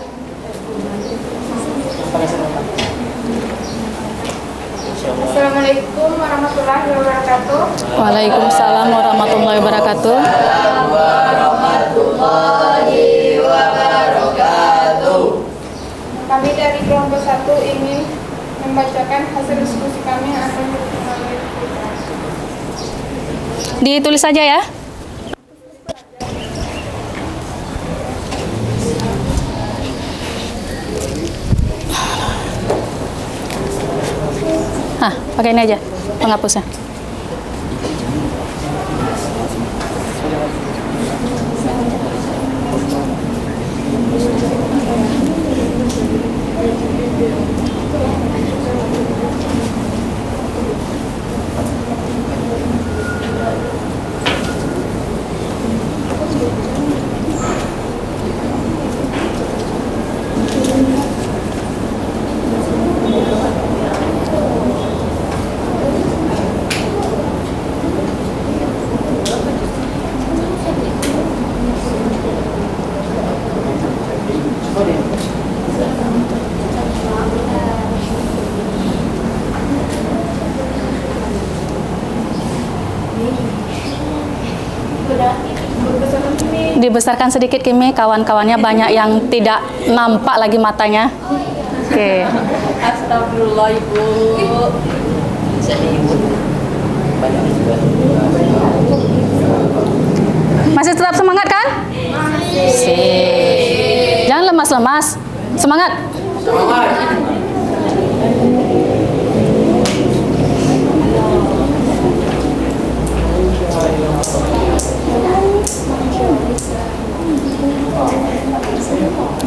Assalamualaikum warahmatullahi wabarakatuh. Waalaikumsalam warahmatullahi wabarakatuh. Kami dari kelompok 1 ingin membacakan hasil diskusi kami yang akan melalui Ditulis saja ya. Pakai ini aja penghapusnya. Dibesarkan sedikit Kimi, kawan-kawannya banyak yang tidak nampak lagi matanya. Oke. Astagfirullah Ibu. Masih tetap semangat kan? Masih. Jangan lemas-lemas. Semangat.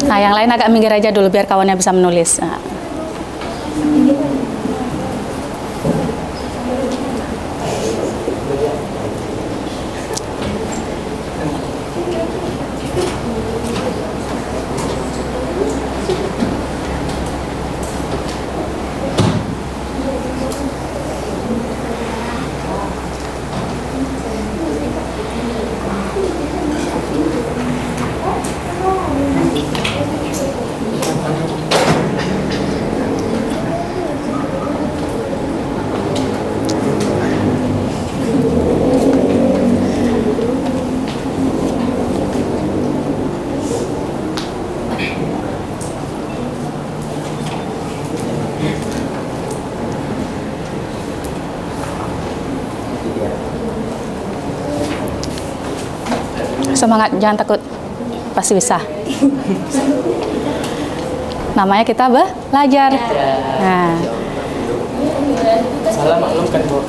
Nah, yang lain agak minggir aja dulu biar kawannya bisa menulis. Nah. Semangat, jangan takut, pasti bisa. Namanya kita belajar. Nah. Salah maklumkan Bu.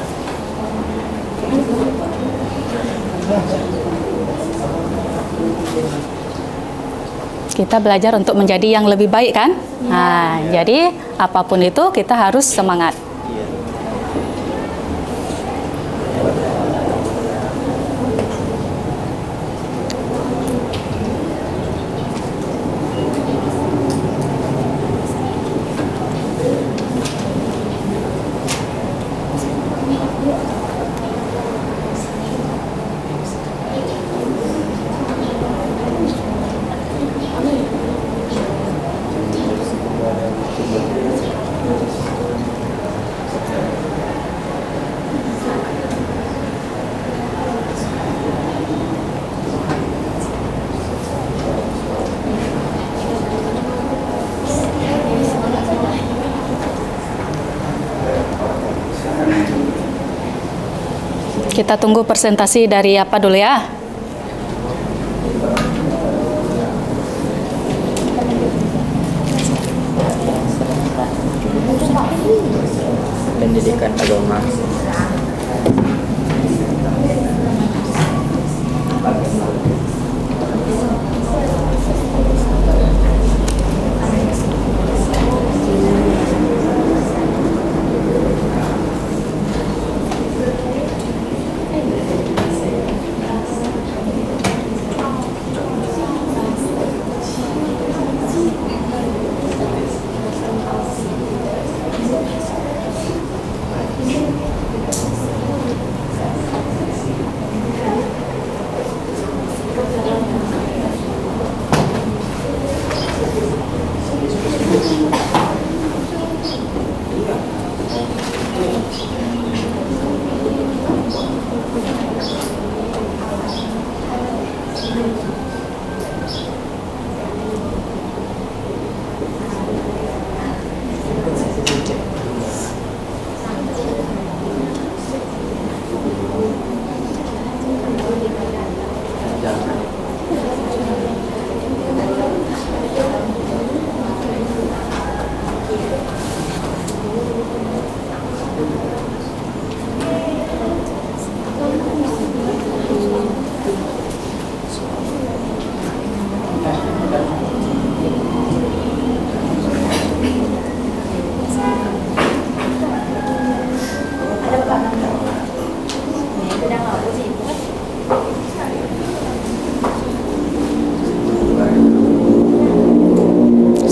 Kita belajar untuk menjadi yang lebih baik kan? Nah, jadi apapun itu kita harus semangat. Kita tunggu presentasi dari apa dulu ya? Pendidikan agama.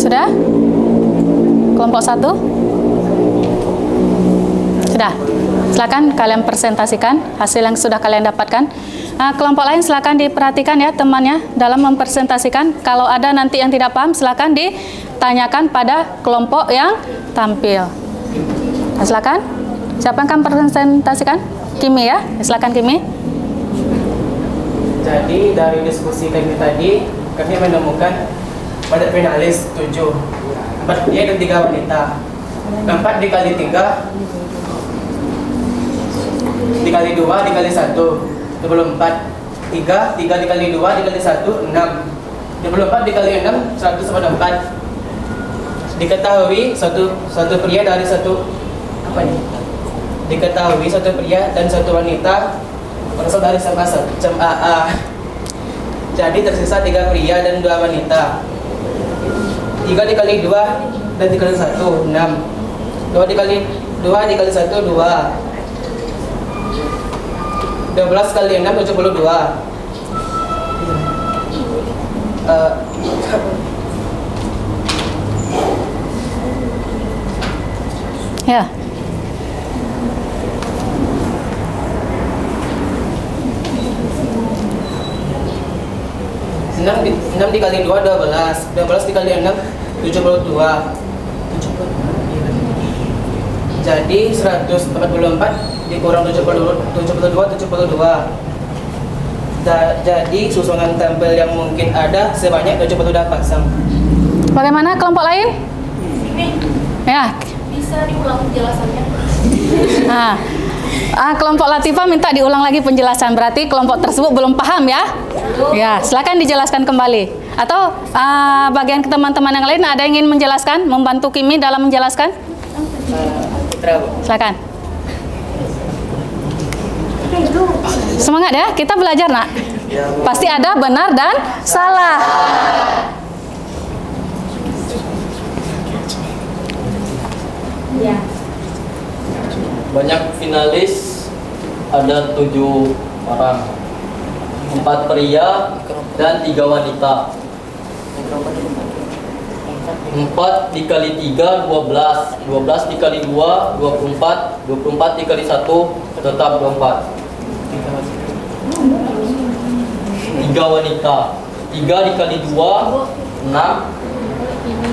Sudah? Kelompok 1? Sudah. Silakan kalian presentasikan hasil yang sudah kalian dapatkan. Kelompok lain silakan diperhatikan ya temannya dalam mempresentasikan. Kalau ada nanti yang tidak paham silakan ditanyakan pada kelompok yang tampil. Nah, silakan. Siapa yang akan presentasikan? Kimi ya. Silakan Kimi. Jadi dari diskusi kami tadi, kami menemukan pada finalis 7, 4 pria dan 3 wanita. 4 dikali 3 dikali 2 dikali 1 24. 3 dikali 2 dikali 1 6. 24 dikali 6 104. Diketahui satu pria dari satu apa nih? Diketahui satu pria dan satu wanita berasal dari sama jam AA. Jadi tersisa 3 pria dan 2 wanita. 3 dikali 2 dan dikali 1 6. 2 dikali 2 dikali 1 2. 12 kali 6 72. Ya. Enam dikali 2 12. 12 dikali 6 72. Jadi 144 dikurang 72. Jadi susunan tampil yang mungkin ada sebanyak 72 pasang. Bagaimana kelompok lain? Ya. Bisa diulang penjelasannya? Nah, kelompok Latifah minta diulang lagi penjelasan. Berarti kelompok tersebut belum paham ya? Ya, silakan dijelaskan kembali. Atau bagian teman-teman yang lain ada yang ingin menjelaskan, membantu Kimi dalam menjelaskan? Silakan. Semangat ya, kita belajar nak. Pasti ada benar dan salah. Ya. Banyak finalis, ada 7 orang, 4 pria dan 3 wanita. 4 dikali 3 12. 12 dikali 2 24. 24 dikali 1 tetap 24. 3 wanita. 3 dikali 2 6.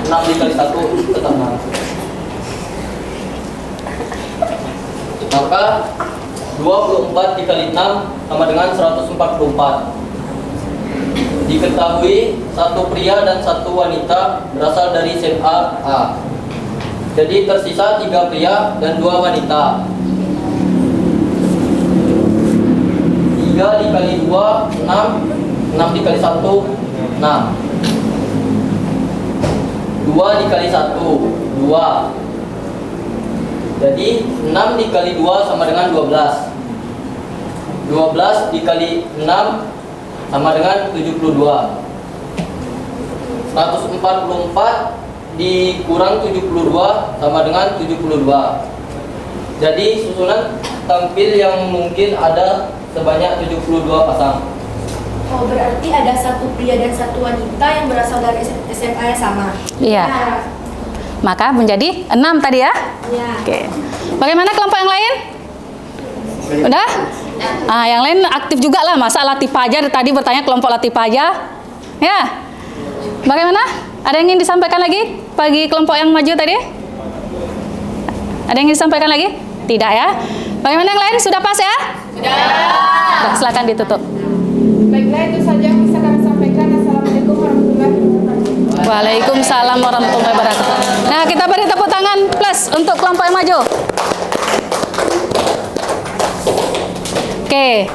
6 dikali 1 tetap 6. Maka 24 dikali 6 sama dengan 144. Diketahui satu pria dan satu wanita berasal dari SMA A. Jadi tersisa 3 pria dan 2 wanita. 3 dikali 2 6. 6 dikali 1 6. 2 dikali 1 2. Jadi 6 dikali 2 sama dengan 12. 12 dikali 6 sama dengan 72. 144 dikurang 72 sama dengan 72. Jadi susunan tampil yang mungkin ada sebanyak 72 pasang. Oh, berarti ada satu pria dan satu wanita yang berasal dari SMA yang sama. Iya. Maka menjadi 6 tadi ya? Ya. Oke. Bagaimana kelompok yang lain? Udah? Yang lain aktif juga lah. Masa Latifah aja tadi bertanya kelompok Latifah aja? Ya. Bagaimana? Ada yang ingin disampaikan lagi bagi kelompok yang maju tadi? Ada yang ingin disampaikan lagi? Tidak ya? Bagaimana yang lain? Sudah pas ya? Sudah. Silakan ditutup. Baiklah, itu saja yang bisa kami sampaikan. Assalamualaikum warahmatullahi wabarakatuh. Waalaikumsalam warahmatullahi wabarakatuh. Nah, kita beri tepuk tangan plus untuk kelompok yang maju. Oke.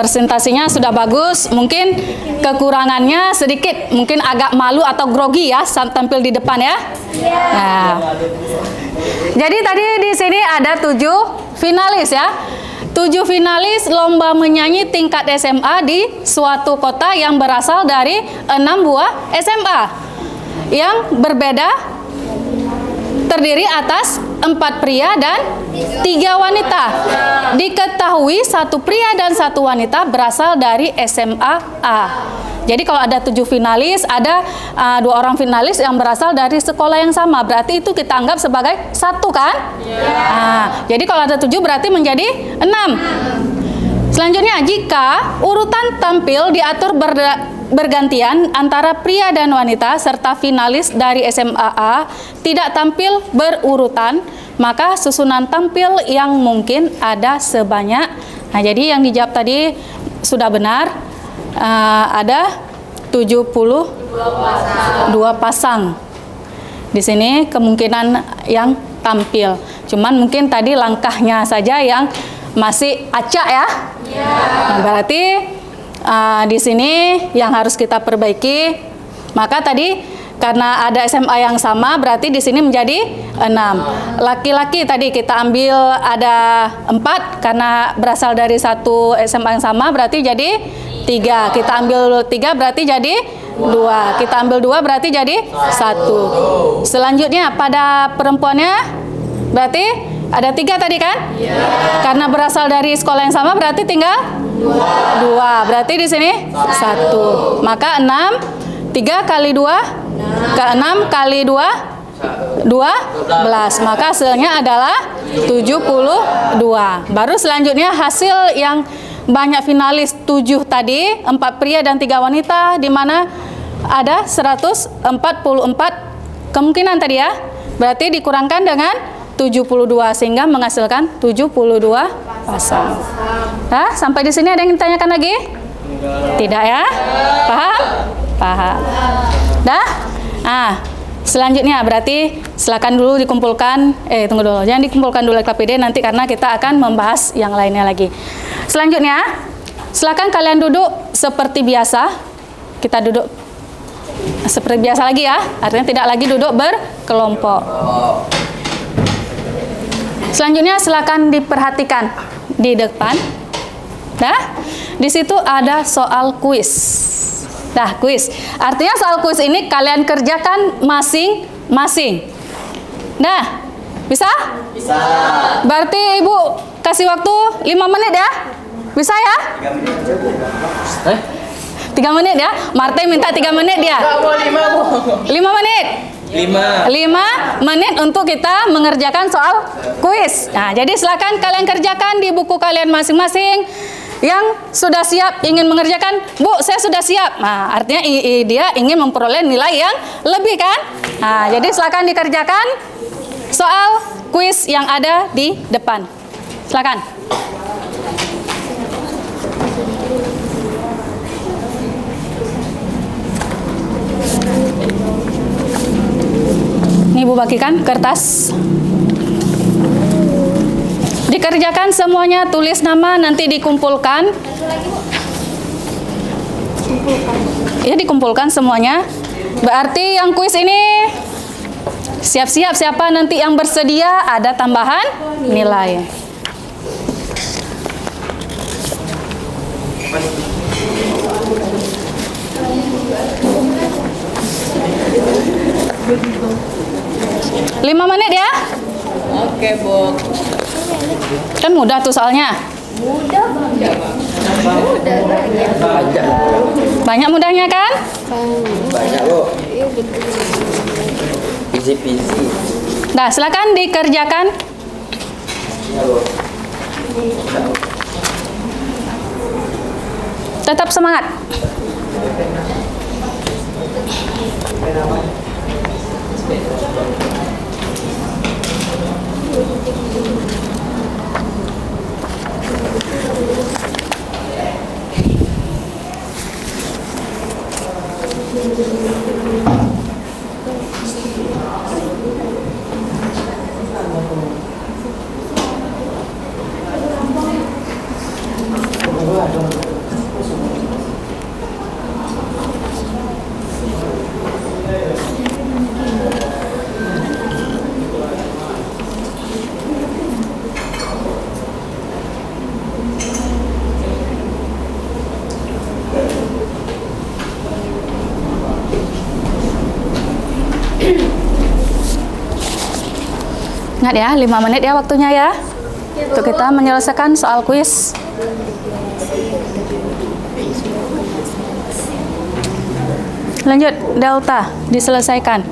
presentasinya sudah bagus, mungkin kekurangannya sedikit, mungkin agak malu atau grogi ya saat tampil di depan ya. Nah, jadi tadi di sini ada 7 finalis ya. 7 finalis lomba menyanyi tingkat SMA di suatu kota yang berasal dari 6 buah SMA yang berbeda, terdiri atas 4 pria dan 3 wanita. Diketahui 1 pria dan 1 wanita berasal dari SMA A. Jadi kalau ada 7 finalis, ada 2 orang finalis yang berasal dari sekolah yang sama. Berarti itu kita anggap sebagai 1 kan? Nah, jadi kalau ada 7 berarti menjadi 6. Selanjutnya, jika urutan tampil diatur bergantian antara pria dan wanita serta finalis dari SMA A tidak tampil berurutan, maka susunan tampil yang mungkin ada sebanyak. Nah, jadi yang dijawab tadi sudah benar. Ada 72 pasang. Di sini kemungkinan yang tampil. Cuman mungkin tadi langkahnya saja yang masih acak ya. Nah, berarti di sini yang harus kita perbaiki. Maka tadi karena ada SMA yang sama, berarti di sini menjadi 6. Laki-laki tadi kita ambil ada 4 karena berasal dari satu SMA yang sama, berarti jadi 3. Kita ambil 3 berarti jadi 2. Kita ambil 2 berarti jadi 1. Selanjutnya pada perempuannya berarti ada 3 tadi kan? Karena berasal dari sekolah yang sama berarti tinggal 2. Berarti di sini 1. Maka 6, 3 kali 2 ke 6 kali 2 12. Maka hasilnya adalah 72. Baru selanjutnya hasil yang banyak finalis 7 tadi, 4 pria dan 3 wanita, di mana ada 144 kemungkinan tadi ya. Berarti dikurangkan dengan 72 sehingga menghasilkan 72 pasang. Nah, sampai di sini ada yang ditanyakan lagi? Tidak ya? Paham? Paham. Dah? Nah, selanjutnya berarti silakan dulu dikumpulkan, tunggu dulu, jangan dikumpulkan dulu KPD nanti karena kita akan membahas yang lainnya lagi. Selanjutnya, silakan kalian duduk seperti biasa. Kita duduk seperti biasa lagi ya, artinya tidak lagi duduk berkelompok. Selanjutnya silakan diperhatikan di depan. Nah, di situ ada soal kuis. Nah, kuis. Artinya soal kuis ini kalian kerjakan masing-masing. Nah, bisa? Bisa. Berarti Ibu kasih waktu 5 menit ya? Bisa ya? 3 menit ya? Martin minta 3 menit dia. 5 menit. 5 menit untuk kita mengerjakan soal kuis. Nah, jadi silakan kalian kerjakan di buku kalian masing-masing. Yang sudah siap ingin mengerjakan, Bu, saya sudah siap. Nah, artinya dia ingin memperoleh nilai yang lebih kan? Nah, jadi silakan dikerjakan soal kuis yang ada di depan. Silakan. Ini Ibu bagikan kertas. Dikerjakan semuanya, tulis nama, nanti dikumpulkan. Ya, dikumpulkan semuanya. Berarti yang kuis ini siap-siap siapa nanti yang bersedia ada tambahan nilai. Lima menit ya? Oke, Bu. Kan mudah tuh soalnya. Mudah banget. Banyak mudahnya kan? Banyak, Bu. Easy-peasy. Nah, silakan dikerjakan. Ya, Bu. Tetap semangat. Ingat ya, 5 menit ya waktunya ya. Untuk kita menyelesaikan soal kuis. Lanjut, delta diselesaikan.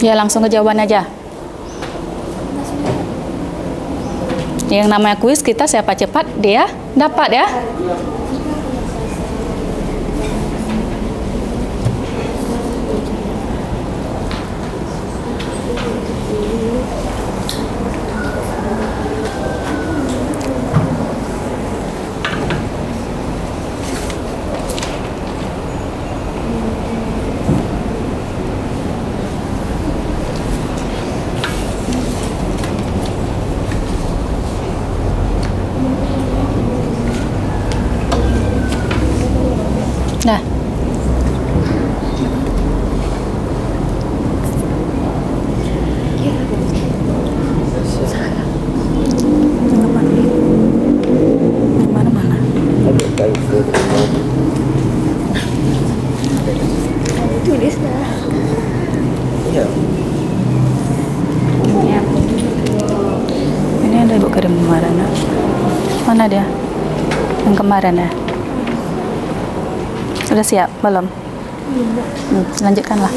Ya, langsung ke jawaban aja. Yang namanya kuis kita siapa cepat dia dapat ya. Nah, mana? Tulis lah. Iya. Ini ada ibu kirim kemarin. Mana dia? Yang kemarin ya? Sudah siap? Belum? Lanjutkanlah.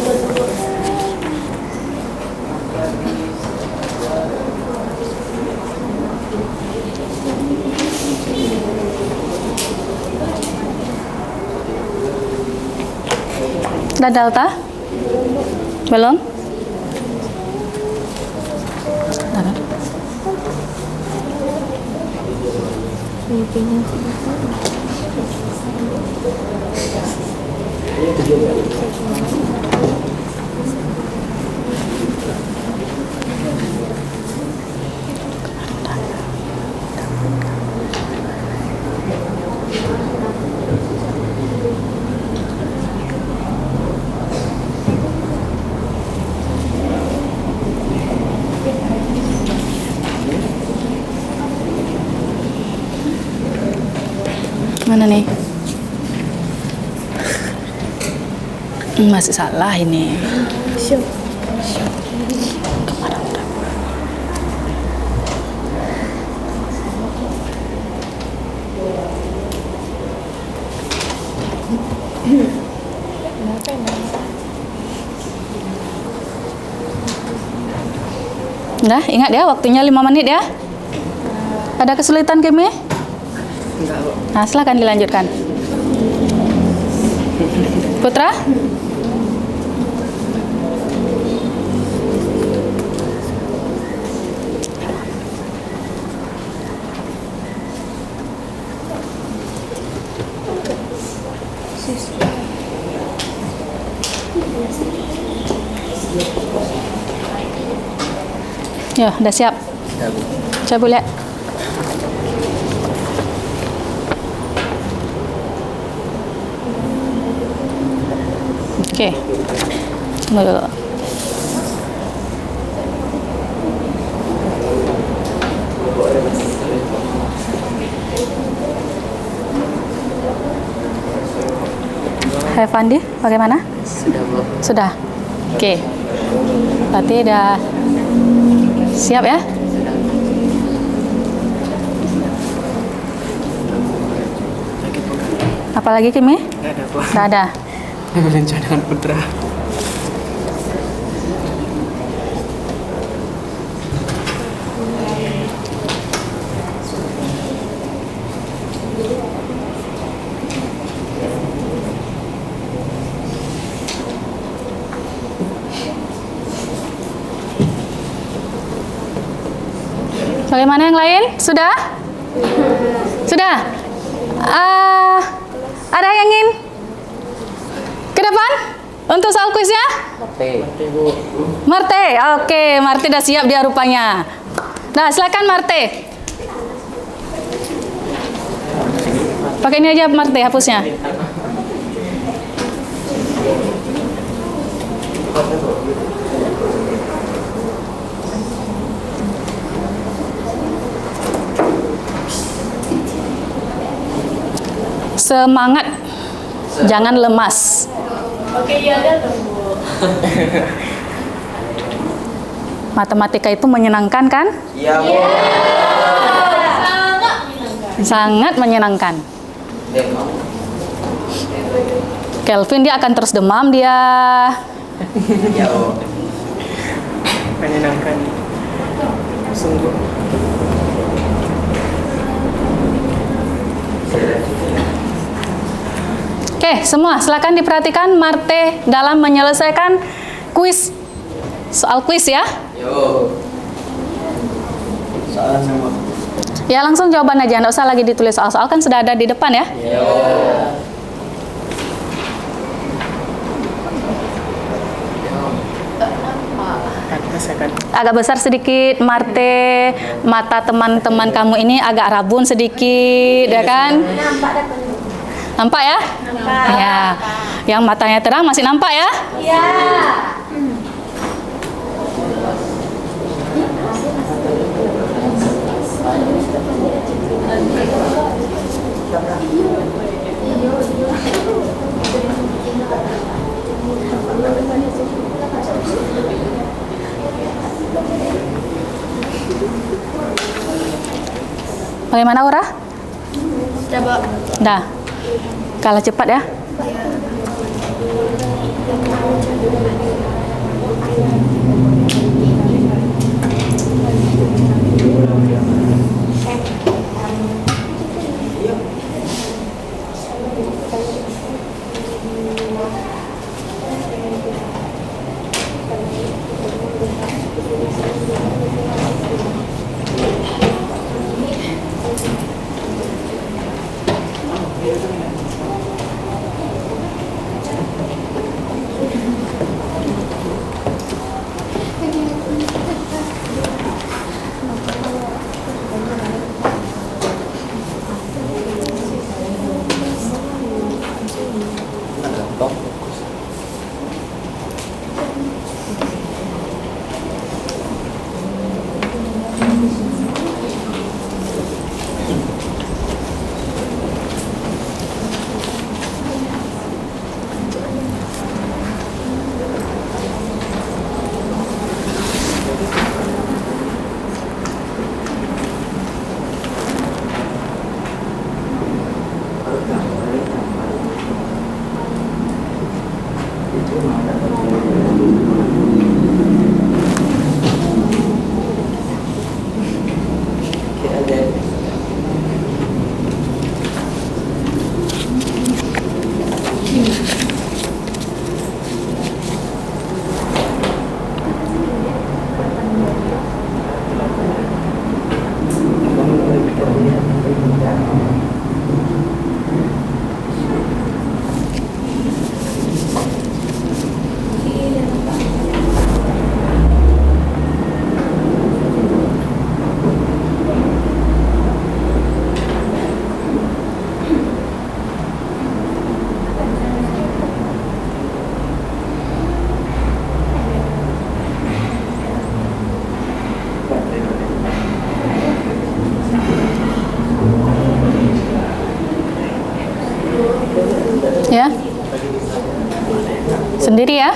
Dan delta? Belum? Mana nih? Masih salah ini. Udah, ingat ya waktunya 5 menit ya. Ada kesulitan Kimi? Enggak, Bu. Nah, silakan dilanjutkan. Putra? Ya, udah siap. Ya, Bu. Coba lihat. Oke. Tunggu dulu. Hai Fandi, bagaimana? Sudah, Bu. Sudah? Oke. Berarti udah siap ya? Apalagi Kimi? Enggak ada, Bu. Nggak ada. Ambilin cadangan Putra. Bagaimana yang lain? Sudah? Sudah? Ada yang ingin ke depan untuk soal kuisnya? Marte. Oke, Marte udah siap dia rupanya. Nah, silakan Marte. Pakai ini aja Marte hapusnya. Semangat, jangan lemas. Oke, iya ada tuh, Bu. Matematika itu menyenangkan kan? Iya, Bu. Sangat menyenangkan. Kelvin dia akan terus demam dia. Iya, Bu. Menyenangkan. Sungguh. Oke, semua silakan diperhatikan Marte dalam menyelesaikan kuis. Soal kuis ya. Yo. Soal semua. Ya langsung jawaban aja, nggak usah lagi ditulis soal-soal kan sudah ada di depan ya. Yo. Agak besar sedikit Marte, mata teman-teman kamu ini agak rabun sedikit, ya kan? Nampak ya? Nampak. Ya. Yang matanya terang masih nampak ya? Iya. Bagaimana Ura? Coba. Dah. Kalah cepat ya. Ya. Sendiri ya.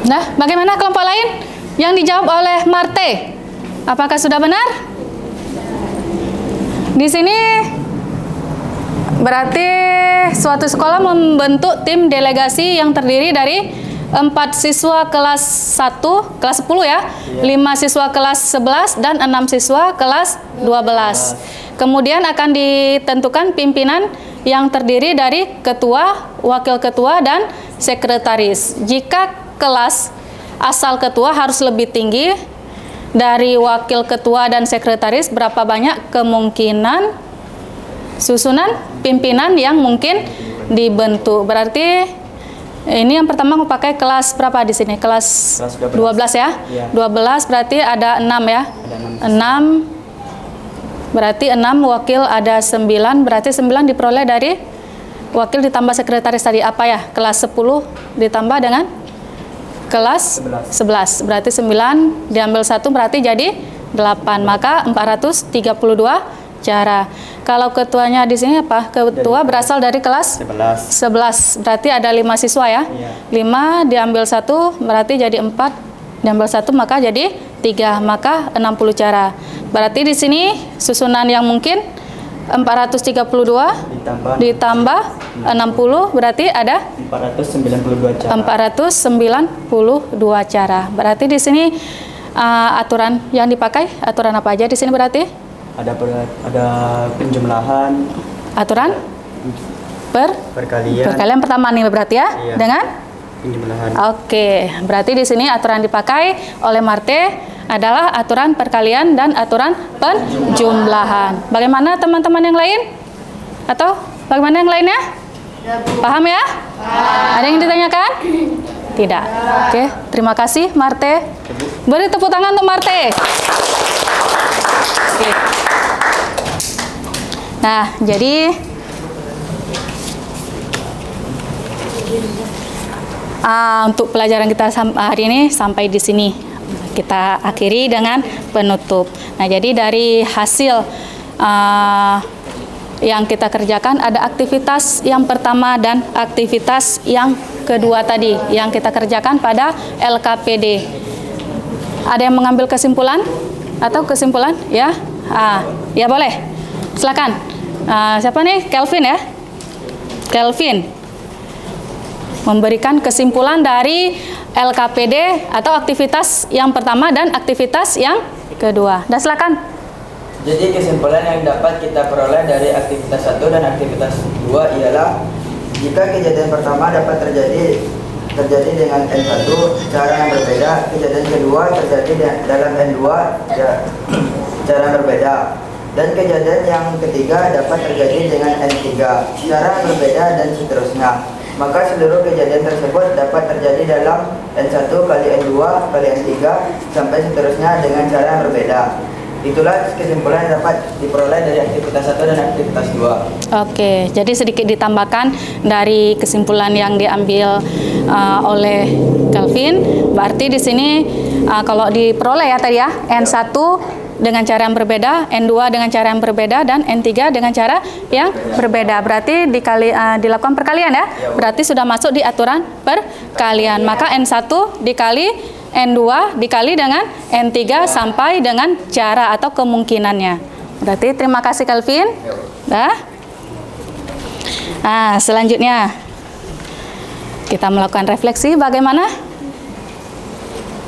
Nah, bagaimana kelompok lain yang dijawab oleh Marte? Apakah sudah benar? Di sini berarti suatu sekolah membentuk tim delegasi yang terdiri dari 4 siswa kelas 1, kelas 10 ya, 5 siswa kelas 11 dan 6 siswa kelas 12. Kemudian akan ditentukan pimpinan yang terdiri dari ketua, wakil ketua dan sekretaris. Jika kelas asal ketua harus lebih tinggi dari wakil ketua dan sekretaris, berapa banyak kemungkinan susunan pimpinan yang mungkin dibentuk? Berarti ini yang pertama aku pakai kelas berapa di sini? Kelas 12 ya? Iya. 12 berarti ada 6 ya? Ada 6 berarti 6, wakil ada 9, berarti 9 diperoleh dari wakil ditambah sekretaris tadi apa ya? Kelas 10 ditambah dengan kelas 11. Berarti 9 diambil 1 berarti jadi 8. Maka 432 cara. Kalau ketuanya di sini apa? Ketua berasal dari kelas 11. Berarti ada 5 siswa ya? Iya. 5 diambil 1 berarti jadi 4. Diambil 1 maka jadi 3. Maka 60 cara. Berarti di sini susunan yang mungkin 432 ditambah 60 berarti ada 492 cara. 492 cara. Berarti di sini aturan yang dipakai aturan apa aja di sini berarti? Ada penjumlahan. Aturan Perkalian pertama nih berarti ya? Iya. Dengan penjumlahan. Oke, berarti di sini aturan dipakai oleh Marte adalah aturan perkalian dan aturan penjumlahan. Bagaimana teman-teman yang lain? Atau bagaimana yang lainnya? Paham ya? Ada yang ditanyakan? Tidak. Oke, terima kasih Marte. Beri tepuk tangan untuk Marte. Oke. Nah, jadi untuk pelajaran kita hari ini sampai di sini. Kita akhiri dengan penutup. Nah, jadi dari hasil yang kita kerjakan ada aktivitas yang pertama dan aktivitas yang kedua tadi yang kita kerjakan pada LKPD. Ada yang mengambil kesimpulan atau kesimpulan? Ya, ya boleh. Silakan. Siapa nih? Kelvin ya? Kelvin memberikan kesimpulan dari LKPD atau aktivitas yang pertama dan aktivitas yang kedua. Dan silakan. Jadi kesimpulan yang dapat kita peroleh dari aktivitas 1 dan aktivitas 2 ialah jika kejadian pertama dapat terjadi dengan N1 cara yang berbeda, kejadian kedua terjadi dalam N2 cara yang berbeda, dan kejadian yang ketiga dapat terjadi dengan N3 cara yang berbeda, dan seterusnya. Maka seluruh kejadian tersebut dapat terjadi dalam N1 kali N2 kali N3 sampai seterusnya dengan cara yang berbeda. Itulah kesimpulan yang dapat diperoleh dari aktivitas 1 dan aktivitas 2. Oke, jadi sedikit ditambahkan dari kesimpulan yang diambil oleh Kelvin. Berarti di sini kalau diperoleh ya tadi ya, N1 dengan cara yang berbeda, N2 dengan cara yang berbeda, dan N3 dengan cara yang berbeda. Berarti dilakukan perkalian ya. Berarti sudah masuk di aturan perkalian. Maka N1 dikali N2 dikali dengan N3 sampai dengan cara atau kemungkinannya. Berarti terima kasih Calvin. Dah. Nah, selanjutnya kita melakukan refleksi bagaimana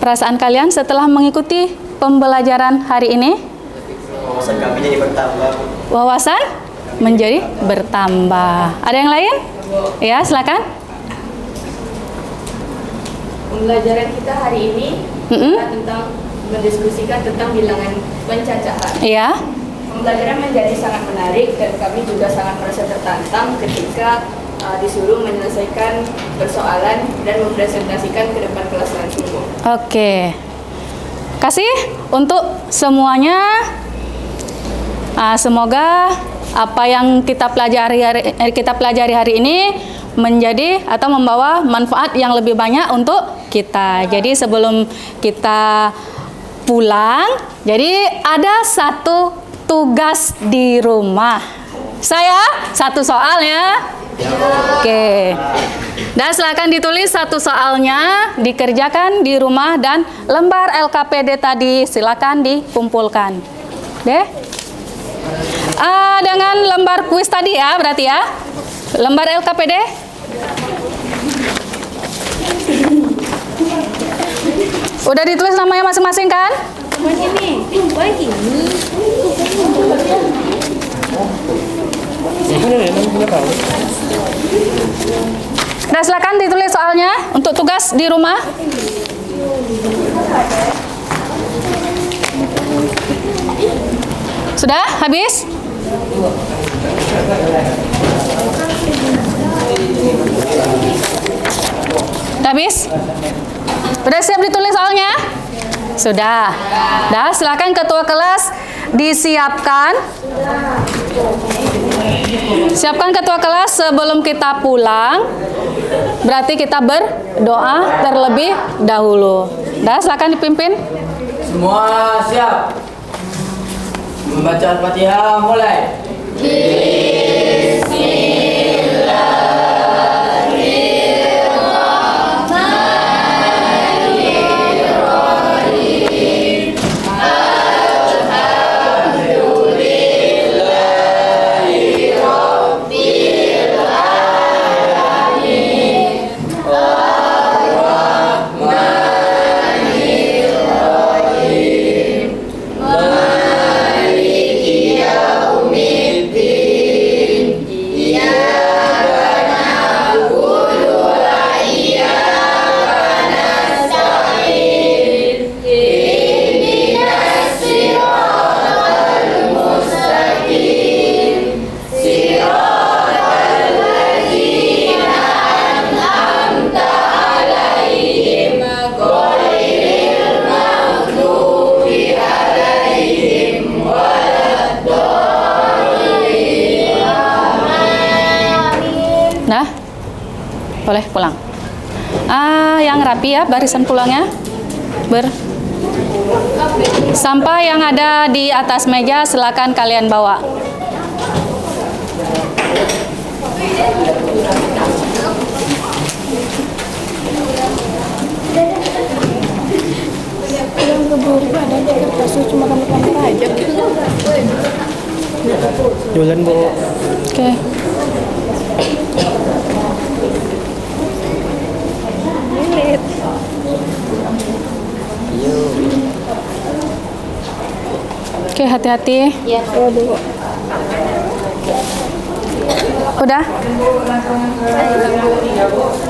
perasaan kalian setelah mengikuti pembelajaran hari ini? Wawasan kami jadi bertambah. Wawasan menjadi bertambah. Ada yang lain? Ya, silakan. Pembelajaran kita hari ini tentang mendiskusikan tentang bilangan pencacahan. Iya. Pembelajaran menjadi sangat menarik dan kami juga sangat merasa tertantang ketika disuruh menyelesaikan persoalan dan mempresentasikan ke depan kelas nanti. Oke. Kasih untuk semuanya. Semoga apa yang kita pelajari hari ini menjadi atau membawa manfaat yang lebih banyak untuk kita. Jadi sebelum kita pulang, jadi ada satu tugas di rumah. Saya satu soal ya. Oke. Dan silakan ditulis satu soalnya, dikerjakan di rumah dan lembar LKPD tadi silakan dikumpulkan. Deh. Dengan lembar kuis tadi ya, berarti ya. Lembar LKPD. Udah ditulis namanya masing-masing kan? Nah, silakan ditulis soalnya untuk tugas di rumah. Sudah habis? Sudah habis? Sudah siap ditulis soalnya? Sudah. Dah, silakan ketua kelas disiapkan. Siapkan ketua kelas sebelum kita pulang. Berarti kita berdoa terlebih dahulu. Dah, silakan dipimpin. Semua siap. Membaca Al-Fatihah mulai. Nah, boleh pulang. Yang rapi ya barisan pulangnya. Sampah yang ada di atas meja silakan kalian bawa. Yang keburu ada di kertas cuma kamera aja. Jualan Bu. Oke. Oke, hati-hati. Ya. Udah?